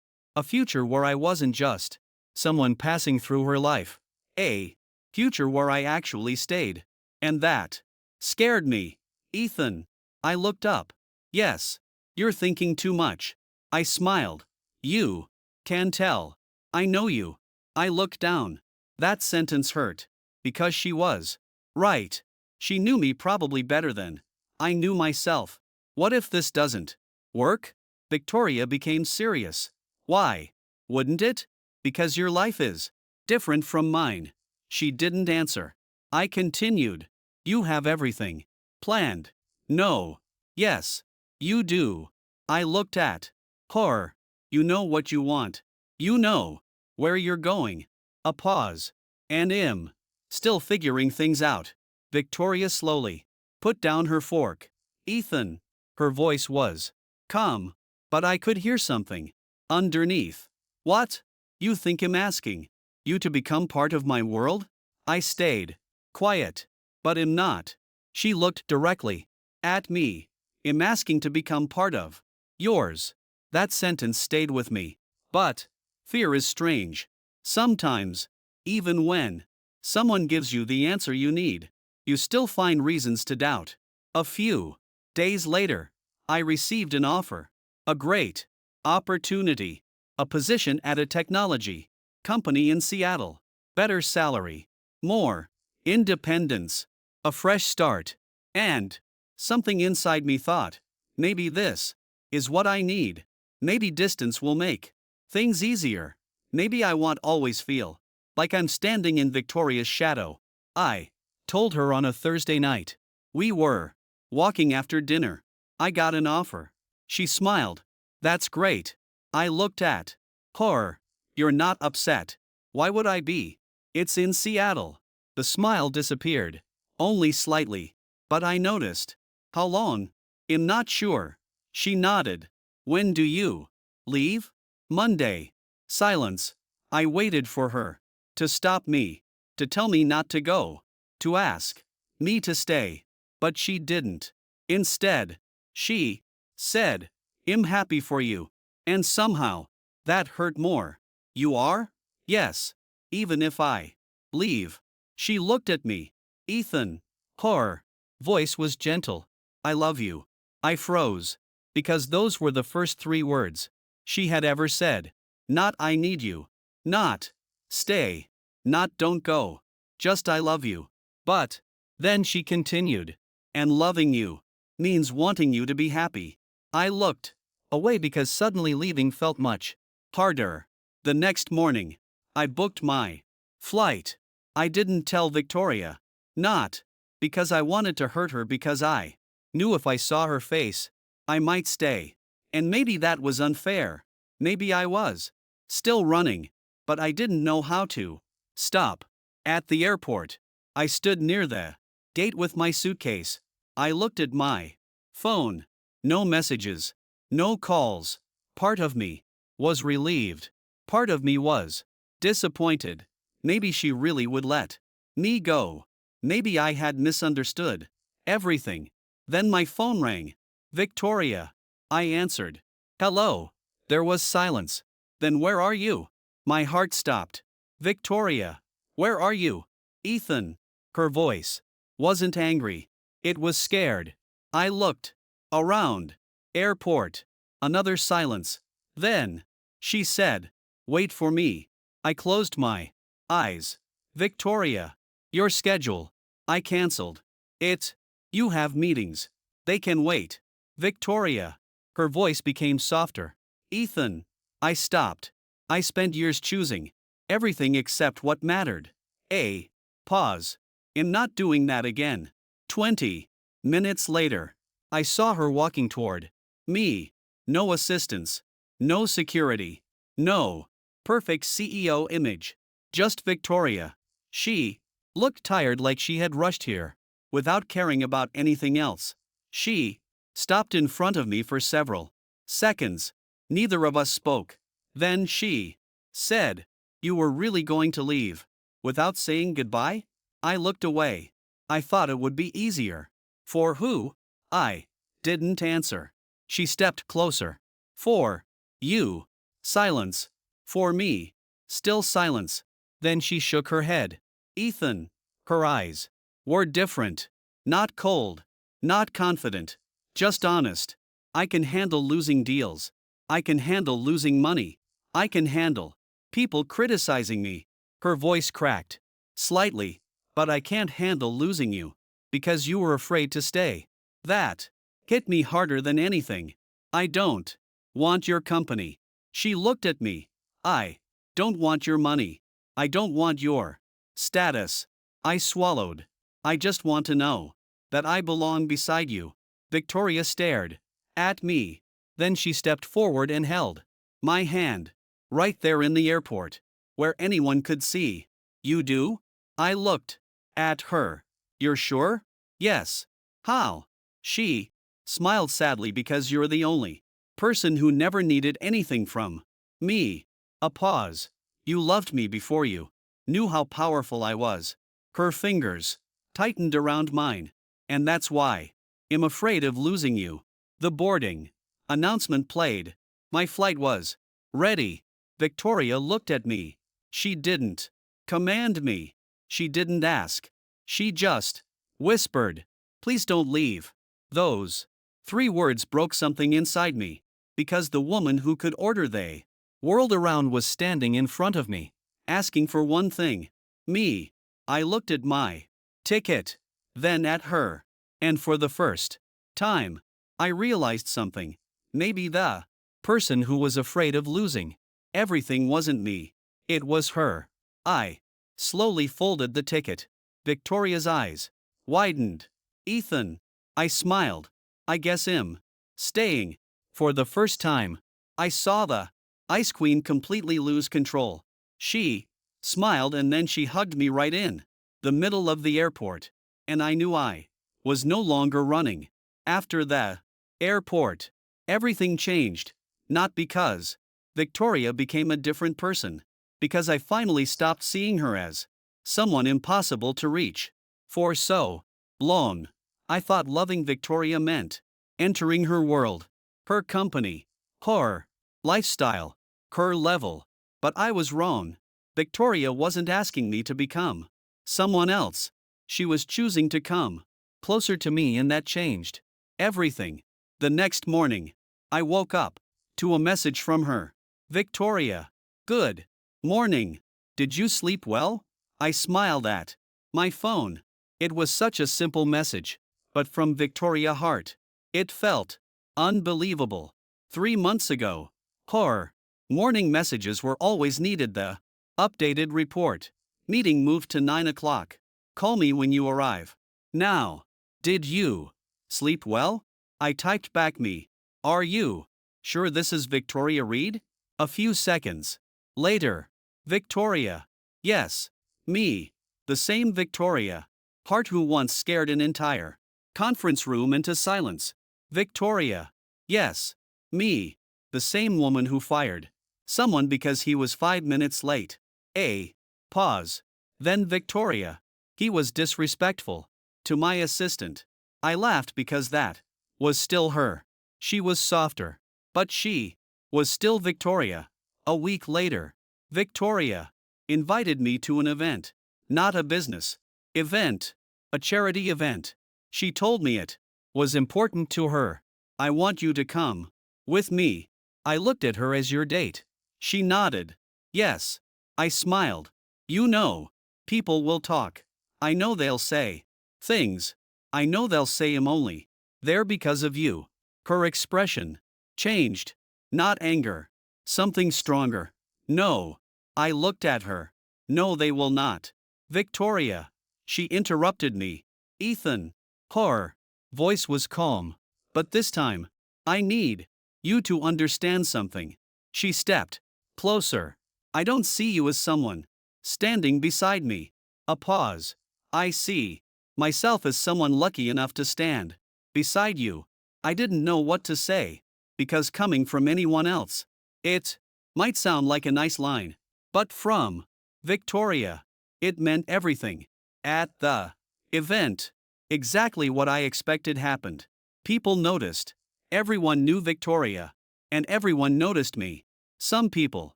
where I wasn't just someone passing through her life. A future where I actually stayed. And that scared me. Ethan. I looked up. Yes. You're thinking too much. I smiled. You can tell. I know you. I looked down. That sentence hurt. Because she was right. She knew me probably better than I knew myself. What if this doesn't work? Victoria became serious. Why wouldn't it? Because your life is different from mine. She didn't answer. I continued. You have everything planned. No. Yes. You do. I looked at her. You know what you want. You know where you're going. A pause. And still figuring things out. Victoria slowly put down her fork. Ethan. Her voice was calm, but I could hear something underneath. What? You think I'm asking you to become part of my world? I stayed quiet, but am not. She looked directly at me. Am asking to become part of yours. That sentence stayed with me. But fear is strange. Sometimes, even when someone gives you the answer you need, you still find reasons to doubt. A few days later, I received an offer. A great opportunity. A position at a technology company in Seattle. Better salary. More independence. A fresh start. And something inside me thought, maybe this is what I need. Maybe distance will make things easier. Maybe I won't always feel like I'm standing in Victoria's shadow. I told her on a Thursday night. We were walking after dinner. I got an offer. She smiled. That's great. I looked at her. You're not upset. Why would I be? It's in Seattle. The smile disappeared. Only slightly. But I noticed. How long? I'm not sure. She nodded. When do you leave? Monday. Silence. I waited for her to stop me, to tell me not to go, to ask me to stay. But she didn't. Instead, she said, I'm happy for you. And somehow, that hurt more. You are? Yes. Even if I leave. She looked at me. Ethan. Her voice was gentle. I love you. I froze. Because those were the first 3 words she had ever said. Not I need you. Not stay. Not don't go. Just I love you. But then she continued. And loving you means wanting you to be happy. I looked away because suddenly leaving felt much harder. The next morning, I booked my flight. I didn't tell Victoria. Not because I wanted to hurt her, because I knew if I saw her face, I might stay. And maybe that was unfair. Maybe I was still running, but I didn't know how to stop. At the airport, I stood near the gate with my suitcase. I looked at my phone. No messages. No calls. Part of me was relieved. Part of me was disappointed. Maybe she really would let me go. Maybe I had misunderstood everything. Then my phone rang. Victoria. I answered. Hello. There was silence. Then where are you? My heart stopped. Victoria. Where are you? Ethan. Her voice wasn't angry. It was scared. I looked around. Airport. Another silence. Then she said, wait for me. I closed my eyes. Victoria. Your schedule. I cancelled it. You have meetings. They can wait. Victoria. Her voice became softer. Ethan. I stopped. I spent years choosing everything except what mattered. A pause. I'm not doing that again. 20 minutes later, I saw her walking toward me. No assistance. No security. No perfect CEO image. Just Victoria. She looked tired, like she had rushed here without caring about anything else. She stopped in front of me for several seconds. Neither of us spoke. Then she said, you were really going to leave without saying goodbye? I looked away. I thought it would be easier. For who? I didn't answer. She stepped closer. For you. Silence. For me. Still silence. Then she shook her head. Ethan. Her eyes were different. Not cold. Not confident. Just honest. I can handle losing deals. I can handle losing money. I can handle people criticizing me. Her voice cracked slightly. But I can't handle losing you. Because you were afraid to stay. That hit me harder than anything. I don't want your company. She looked at me. I don't want your money. I don't want your status. I swallowed. I just want to know that I belong beside you. Victoria stared at me. Then she stepped forward and held my hand. Right there in the airport. Where anyone could see. You do? I looked at her. You're sure? Yes. How? She smiled sadly because you're the only person who never needed anything from me. A pause. You loved me before you knew how powerful I was. Her fingers tightened around mine. And that's why I'm afraid of losing you. The boarding announcement played. My flight was ready. Victoria looked at me. She didn't command me. She didn't ask. She just whispered, "Please don't leave." Those 3 words broke something inside me. Because the woman who could order the world around was standing in front of me, asking for one thing: me. I looked at my ticket, then at her. And for the first time, I realized something. Maybe the person who was afraid of losing everything wasn't me. It was her. I slowly folded the ticket. Victoria's eyes widened. Ethan. I smiled. I guess I'm staying. For the first time, I saw the Ice Queen completely lose control. She smiled and then she hugged me right in the middle of the airport. And I knew I was no longer running. After the airport, everything changed. Not because Victoria became a different person. Because I finally stopped seeing her as someone impossible to reach. For so long, I thought loving Victoria meant entering her world, her company, her lifestyle, her level. But I was wrong. Victoria wasn't asking me to become someone else. She was choosing to come closer to me, and that changed everything. The next morning, I woke up to a message from her. Victoria. Good morning. Did you sleep well? I smiled at my phone. It was such a simple message, but from Victoria Hart. It felt unbelievable. 3 months ago, her morning messages were always needed. The updated report. Meeting moved to 9 o'clock. Call me when you arrive. Now. Did you sleep well? I typed back me. Are you sure this is Victoria Reed? A few seconds later. Victoria. Yes. Me. The same Victoria Hart who once scared an entire conference room into silence. Victoria. Yes. Me. The same woman who fired someone because he was 5 minutes late. A pause. Then Victoria. He was disrespectful to my assistant. I laughed because that was still her. She was softer, but she was still Victoria. A week later, Victoria invited me to an event. Not a business event, a charity event. She told me it was important to her. I want you to come with me. I looked at her. As your date? She nodded. Yes. I smiled. You know, people will talk. I know they'll say things. I know they'll say I'm only there because of you. Her expression changed. Not anger. Something stronger. No. I looked at her. No, they will not. Victoria. She interrupted me. Ethan. Her voice was calm. But this time, I need you to understand something. She stepped closer. I don't see you as someone standing beside me. A pause. I see myself as someone lucky enough to stand beside you. I didn't know what to say, because coming from anyone else, it might sound like a nice line. But from Victoria, it meant everything. At the event, exactly what I expected happened. People noticed. Everyone knew Victoria. And everyone noticed me. Some people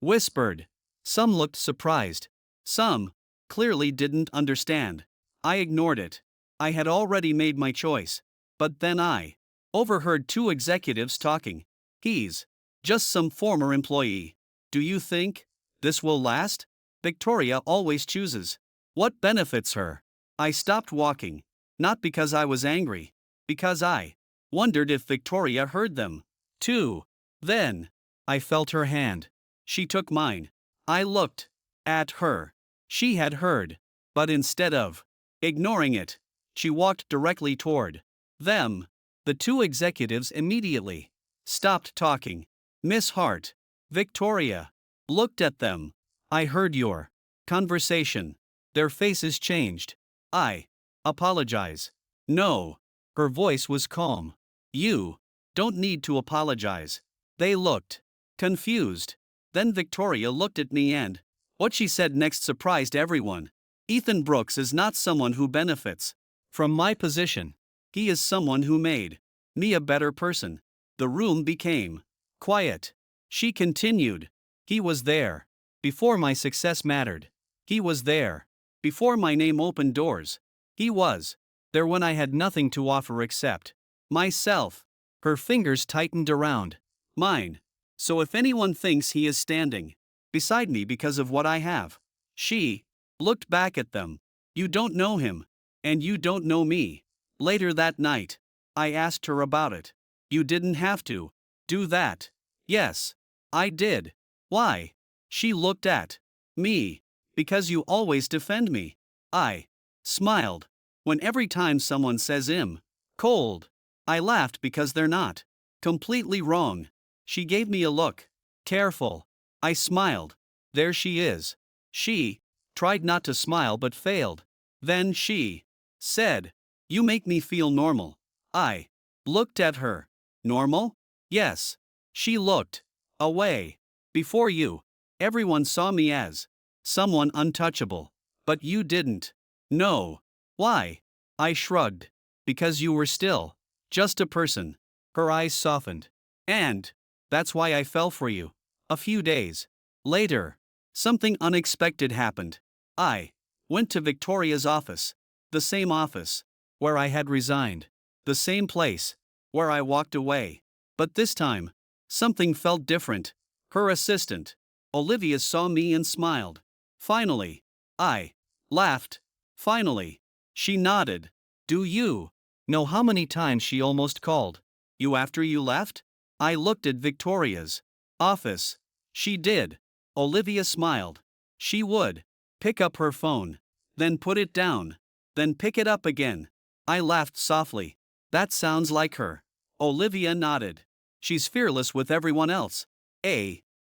whispered. Some looked surprised. Some clearly didn't understand. I ignored it. I had already made my choice. But then I overheard 2 executives talking. He's just some former employee. Do you think this will last? Victoria always chooses what benefits her. I stopped walking. Not because I was angry. Because I wondered if Victoria heard them, too. Then I felt her hand. She took mine. I looked at her. She had heard But instead of ignoring it, she walked directly toward them. The two executives immediately stopped talking. Miss Hart, Victoria, looked at them. I heard your conversation. Their faces changed. I apologize. No. Her voice was calm. You don't need to apologize. They looked confused. Then Victoria looked at me and what she said next surprised everyone. Ethan Brooks is not someone who benefits from my position. He is someone who made me a better person. The room became quiet. She continued. He was there before my success mattered. He was there before my name opened doors. He was there when I had nothing to offer except myself. Her fingers tightened around mine. So if anyone thinks he is standing beside me because of what I have, she looked back at them. You don't know him, and you don't know me. Later that night, I asked her about it. You didn't have to do that. Yes, I did. Why? She looked at me. Because you always defend me. I smiled. When every time someone says cold, I laughed because they're not completely wrong. She gave me a look. Careful. I smiled. There she is. She tried not to smile but failed. Then she said, You make me feel normal. I looked at her. Normal? Yes. She looked away. Before you, everyone saw me as someone untouchable. But you didn't. No. Why? I shrugged. Because you were still just a person. Her eyes softened. And that's why I fell for you. A few days later, something unexpected happened. I went to Victoria's office. The same office where I had resigned. The same place where I walked away. But this time, something felt different. Her assistant, Olivia, saw me and smiled. Finally. I laughed. Finally. She nodded. Do you know how many times she almost called you after you left? I looked at Victoria's office. She did. Olivia smiled. She would pick up her phone, then put it down, then pick it up again. I laughed softly. That sounds like her. Olivia nodded. She's fearless with everyone else.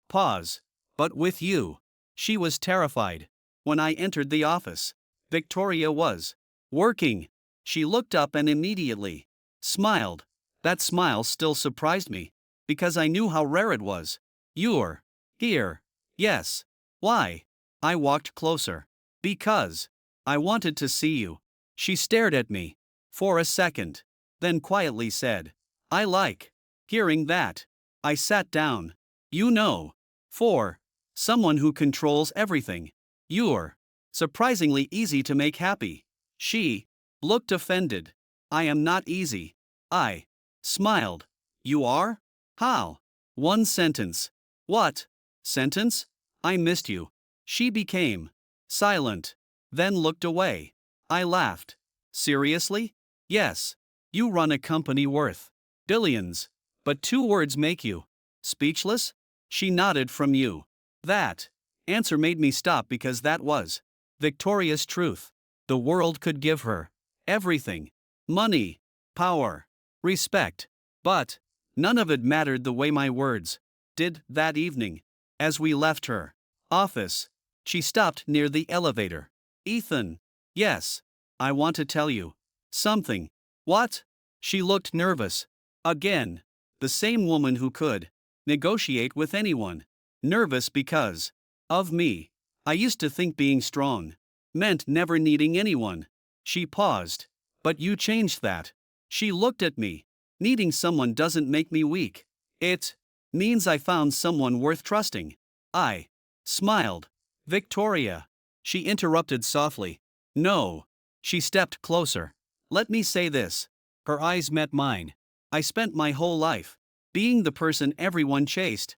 Pause. But with you. She was terrified. When I entered the office, Victoria was working. She looked up and immediately smiled. That smile still surprised me, because I knew how rare it was. You're here. Yes. Why? I walked closer. Because I wanted to see you. She stared at me for a second, then quietly said, I like hearing that. I sat down. You know, for someone who controls everything, you're surprisingly easy to make happy. She looked offended. I am not easy. I smiled. You are? How? One sentence. What sentence? I missed you. She became silent, then looked away. I laughed. Seriously? Yes. You run a company worth billions. But 2 words make you speechless? She nodded. From you. That answer made me stop because that was Victoria's truth. The world could give her everything: money, power, respect. But none of it mattered the way my words did that evening. As we left her office, she stopped near the elevator. Ethan. Yes. I want to tell you something. What? She looked nervous. Again. The same woman who could negotiate with anyone. Nervous because of me. I used to think being strong meant never needing anyone. She paused. But you changed that. She looked at me. Needing someone doesn't make me weak. It means I found someone worth trusting. I smiled. Victoria. She interrupted softly. No. She stepped closer. Let me say this. Her eyes met mine. I spent my whole life being the person everyone chased.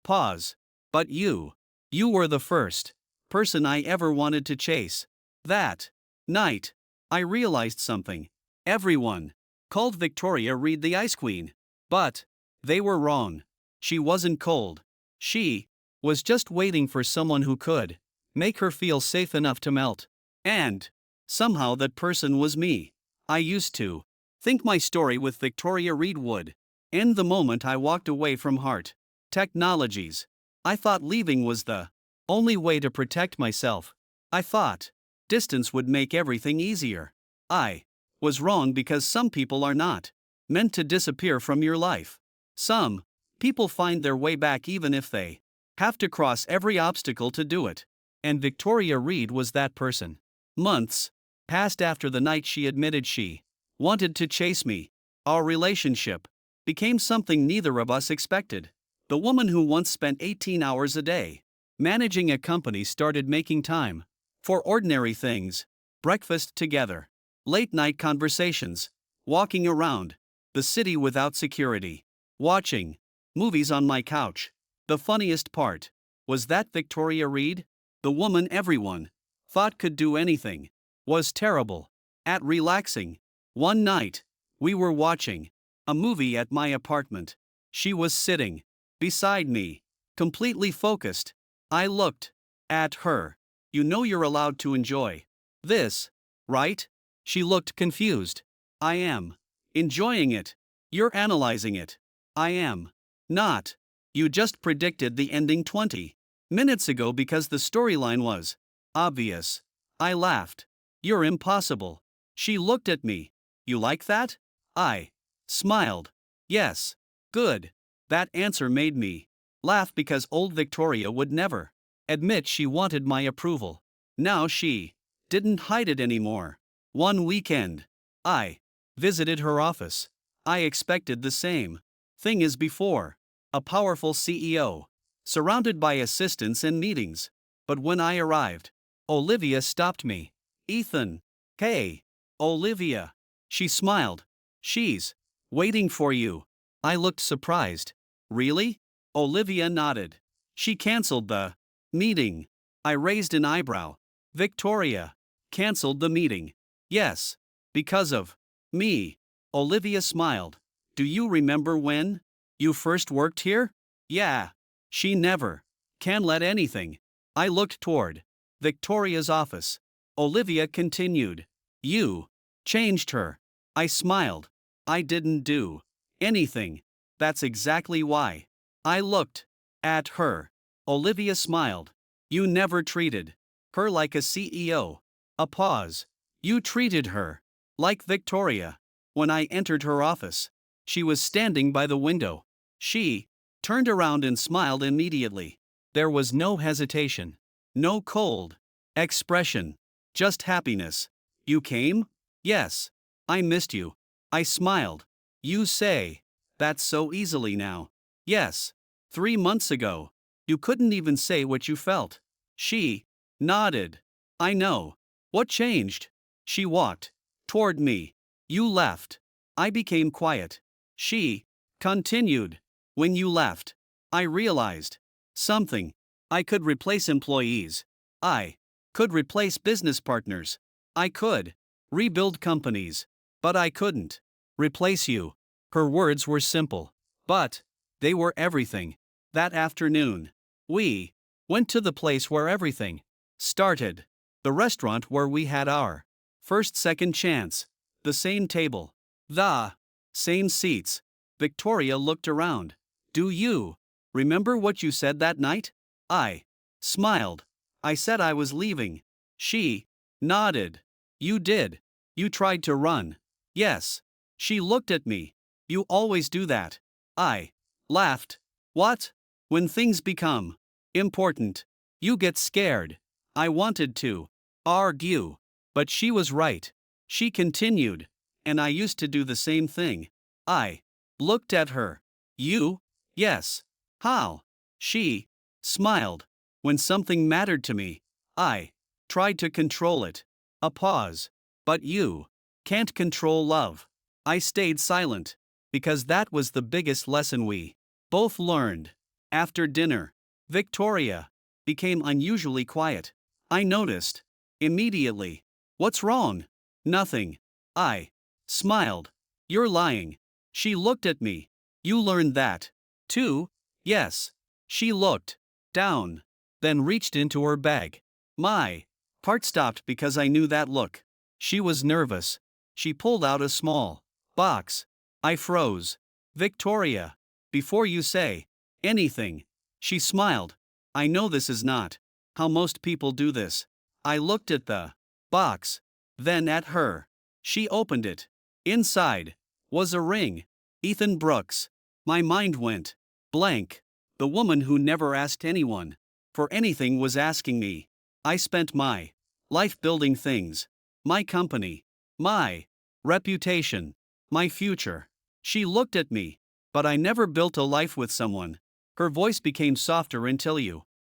Pause. But you were the first person I ever wanted to chase. That night, I realized something. Everyone called Victoria Reed the Ice Queen. But they were wrong. She wasn't cold. She was just waiting for someone who could make her feel safe enough to melt. And somehow that person was me. I used to think my story with Victoria Reed would end the moment I walked away from Heart Technologies. I thought leaving was the only way to protect myself. I thought distance would make everything easier. I was wrong because some people are not meant to disappear from your life. Some people find their way back even if they have to cross every obstacle to do it. And Victoria Reed was that person. Months passed after the night she admitted she wanted to chase me. Our relationship became something neither of us expected. The woman who once spent 18 hours a day managing a company started making time for ordinary things: breakfast together, late night conversations, walking around the city without security, watching movies on my couch. The funniest part was that Victoria Reed, the woman everyone thought could do anything, was terrible at relaxing. One night, we were watching a movie at my apartment. She was sitting beside me, completely focused. I looked at her. You know you're allowed to enjoy this, right? She looked confused. I am enjoying it. You're analyzing it. I am not. You just predicted the ending 20 minutes ago because the storyline was obvious. I laughed. You're impossible. She looked at me. You like that? I smiled. Yes. Good. That answer made me laugh because old Victoria would never admit she wanted my approval. Now she didn't hide it anymore. One weekend, I visited her office. I expected the same thing as before: a powerful CEO, surrounded by assistants and meetings. But when I arrived, Olivia stopped me. Ethan. Hey, Olivia. She smiled. She's waiting for you. I looked surprised. Really? Olivia nodded. She canceled the meeting. I raised an eyebrow. Victoria canceled the meeting. Yes. Because of me. Olivia smiled. Do you remember when you first worked here? Yeah. She never can let anything. I looked toward Victoria's office. Olivia continued. You changed her. I smiled. I didn't do anything. That's exactly why. I looked at her. Olivia smiled. You never treated her like a CEO. A pause. You treated her like Victoria. When I entered her office, she was standing by the window. She turned around and smiled immediately. There was no hesitation, no cold expression, just happiness. You came? Yes. I missed you. I smiled. You say that so easily now. Yes. 3 months ago, you couldn't even say what you felt. She nodded. I know. What changed? She walked toward me. You left. I became quiet. She continued. When you left, I realized something. I could replace employees. I could replace business partners. I could rebuild companies. But I couldn't replace you. Her words were simple, but they were everything. That afternoon, we went to the place where everything started. The restaurant where we had our first second chance. The same table. The same seats. Victoria looked around. Do you remember what you said that night? I smiled. I said I was leaving. She nodded. You did. You tried to run. Yes. She looked at me. You always do that. I laughed. What? When things become important, you get scared. I wanted to argue, but she was right. She continued. And I used to do the same thing. I looked at her. You? Yes. How? She smiled. When something mattered to me, I tried to control it. A pause. But you can't control love. I stayed silent, because that was the biggest lesson we both learned. After dinner, Victoria became unusually quiet. I noticed immediately. What's wrong? Nothing. I smiled. You're lying. She looked at me. You learned that, too? Yes. She looked down, then reached into her bag. My heart stopped because I knew that look. She was nervous. She pulled out a small box. I froze. Victoria, before you say anything, she smiled. I know this is not how most people do this. I looked at the box, then at her. She opened it. Inside was a ring. Ethan Brooks. My mind went blank. The woman who never asked anyone for anything was asking me. I spent my life building things. My company. My reputation. My future. She looked at me. But I never built a life with someone. Her voice became softer until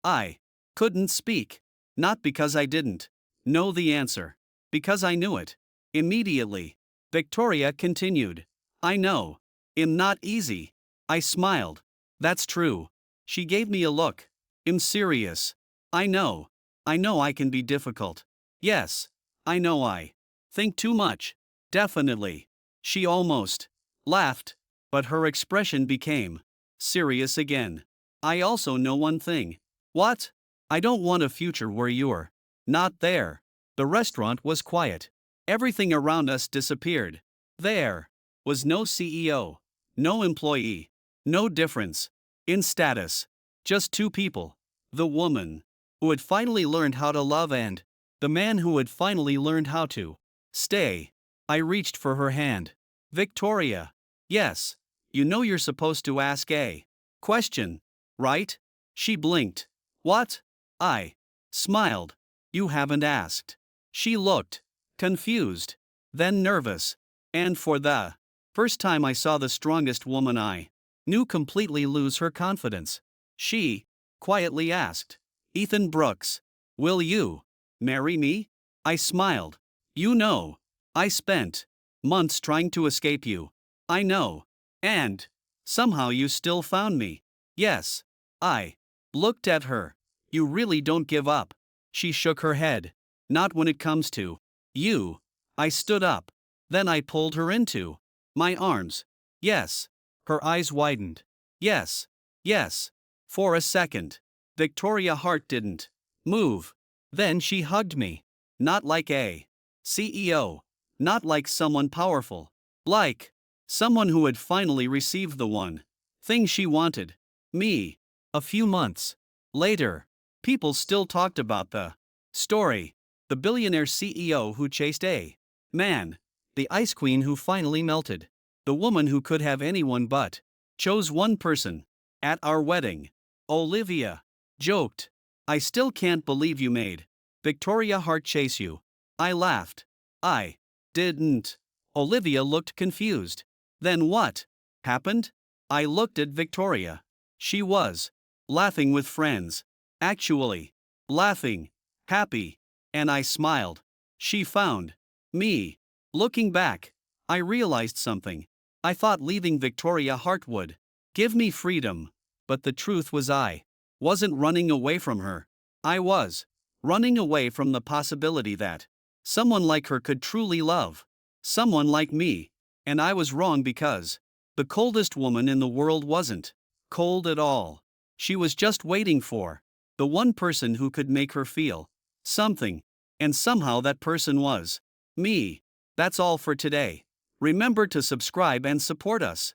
I couldn't speak. Not because I didn't know the answer. Because I knew it. Immediately. Victoria continued. I know. I'm not easy. I smiled. That's true. She gave me a look. I'm serious. I know. I know I can be difficult. Yes. I know I think too much. Definitely. She almost laughed, but her expression became serious again. I also know one thing. What? I don't want a future where you're not there. The restaurant was quiet. Everything around us disappeared. There was no CEO, no employee, no difference in status. Just two people. The woman who had finally learned how to love and the man who had finally learned how to stay. I reached for her hand. Victoria. Yes. You know you're supposed to ask a question, right? She blinked. What? I smiled. You haven't asked. She looked confused, then nervous. And for the first time I saw the strongest woman I knew completely lose her confidence. She quietly asked, Ethan Brooks, will you marry me? I smiled. You know, I spent months trying to escape you. I know. And somehow you still found me. Yes. I looked at her. You really don't give up. She shook her head. Not when it comes to you. I stood up. Then I pulled her into my arms. Yes. Her eyes widened. Yes. Yes. For a second. Victoria Hart didn't move. Then she hugged me. Not like a CEO. Not like someone powerful. Like someone who had finally received the one thing she wanted. Me. A few months later, people still talked about the story. The billionaire CEO who chased a man. The ice queen who finally melted. The woman who could have anyone but chose one person. At our wedding, Olivia joked, I still can't believe you made Victoria Hart chase you. I laughed. I didn't. Olivia looked confused. Then what happened? I looked at Victoria. She was laughing with friends. Actually, laughing, happy, and I smiled. She found me. Looking back, I realized something. I thought leaving Victoria Hart would give me freedom, but the truth was I wasn't running away from her. I was running away from the possibility that someone like her could truly love someone like me, and I was wrong because the coldest woman in the world wasn't cold at all. She was just waiting for the one person who could make her feel something, and somehow that person was me. That's all for today. Remember to subscribe and support us.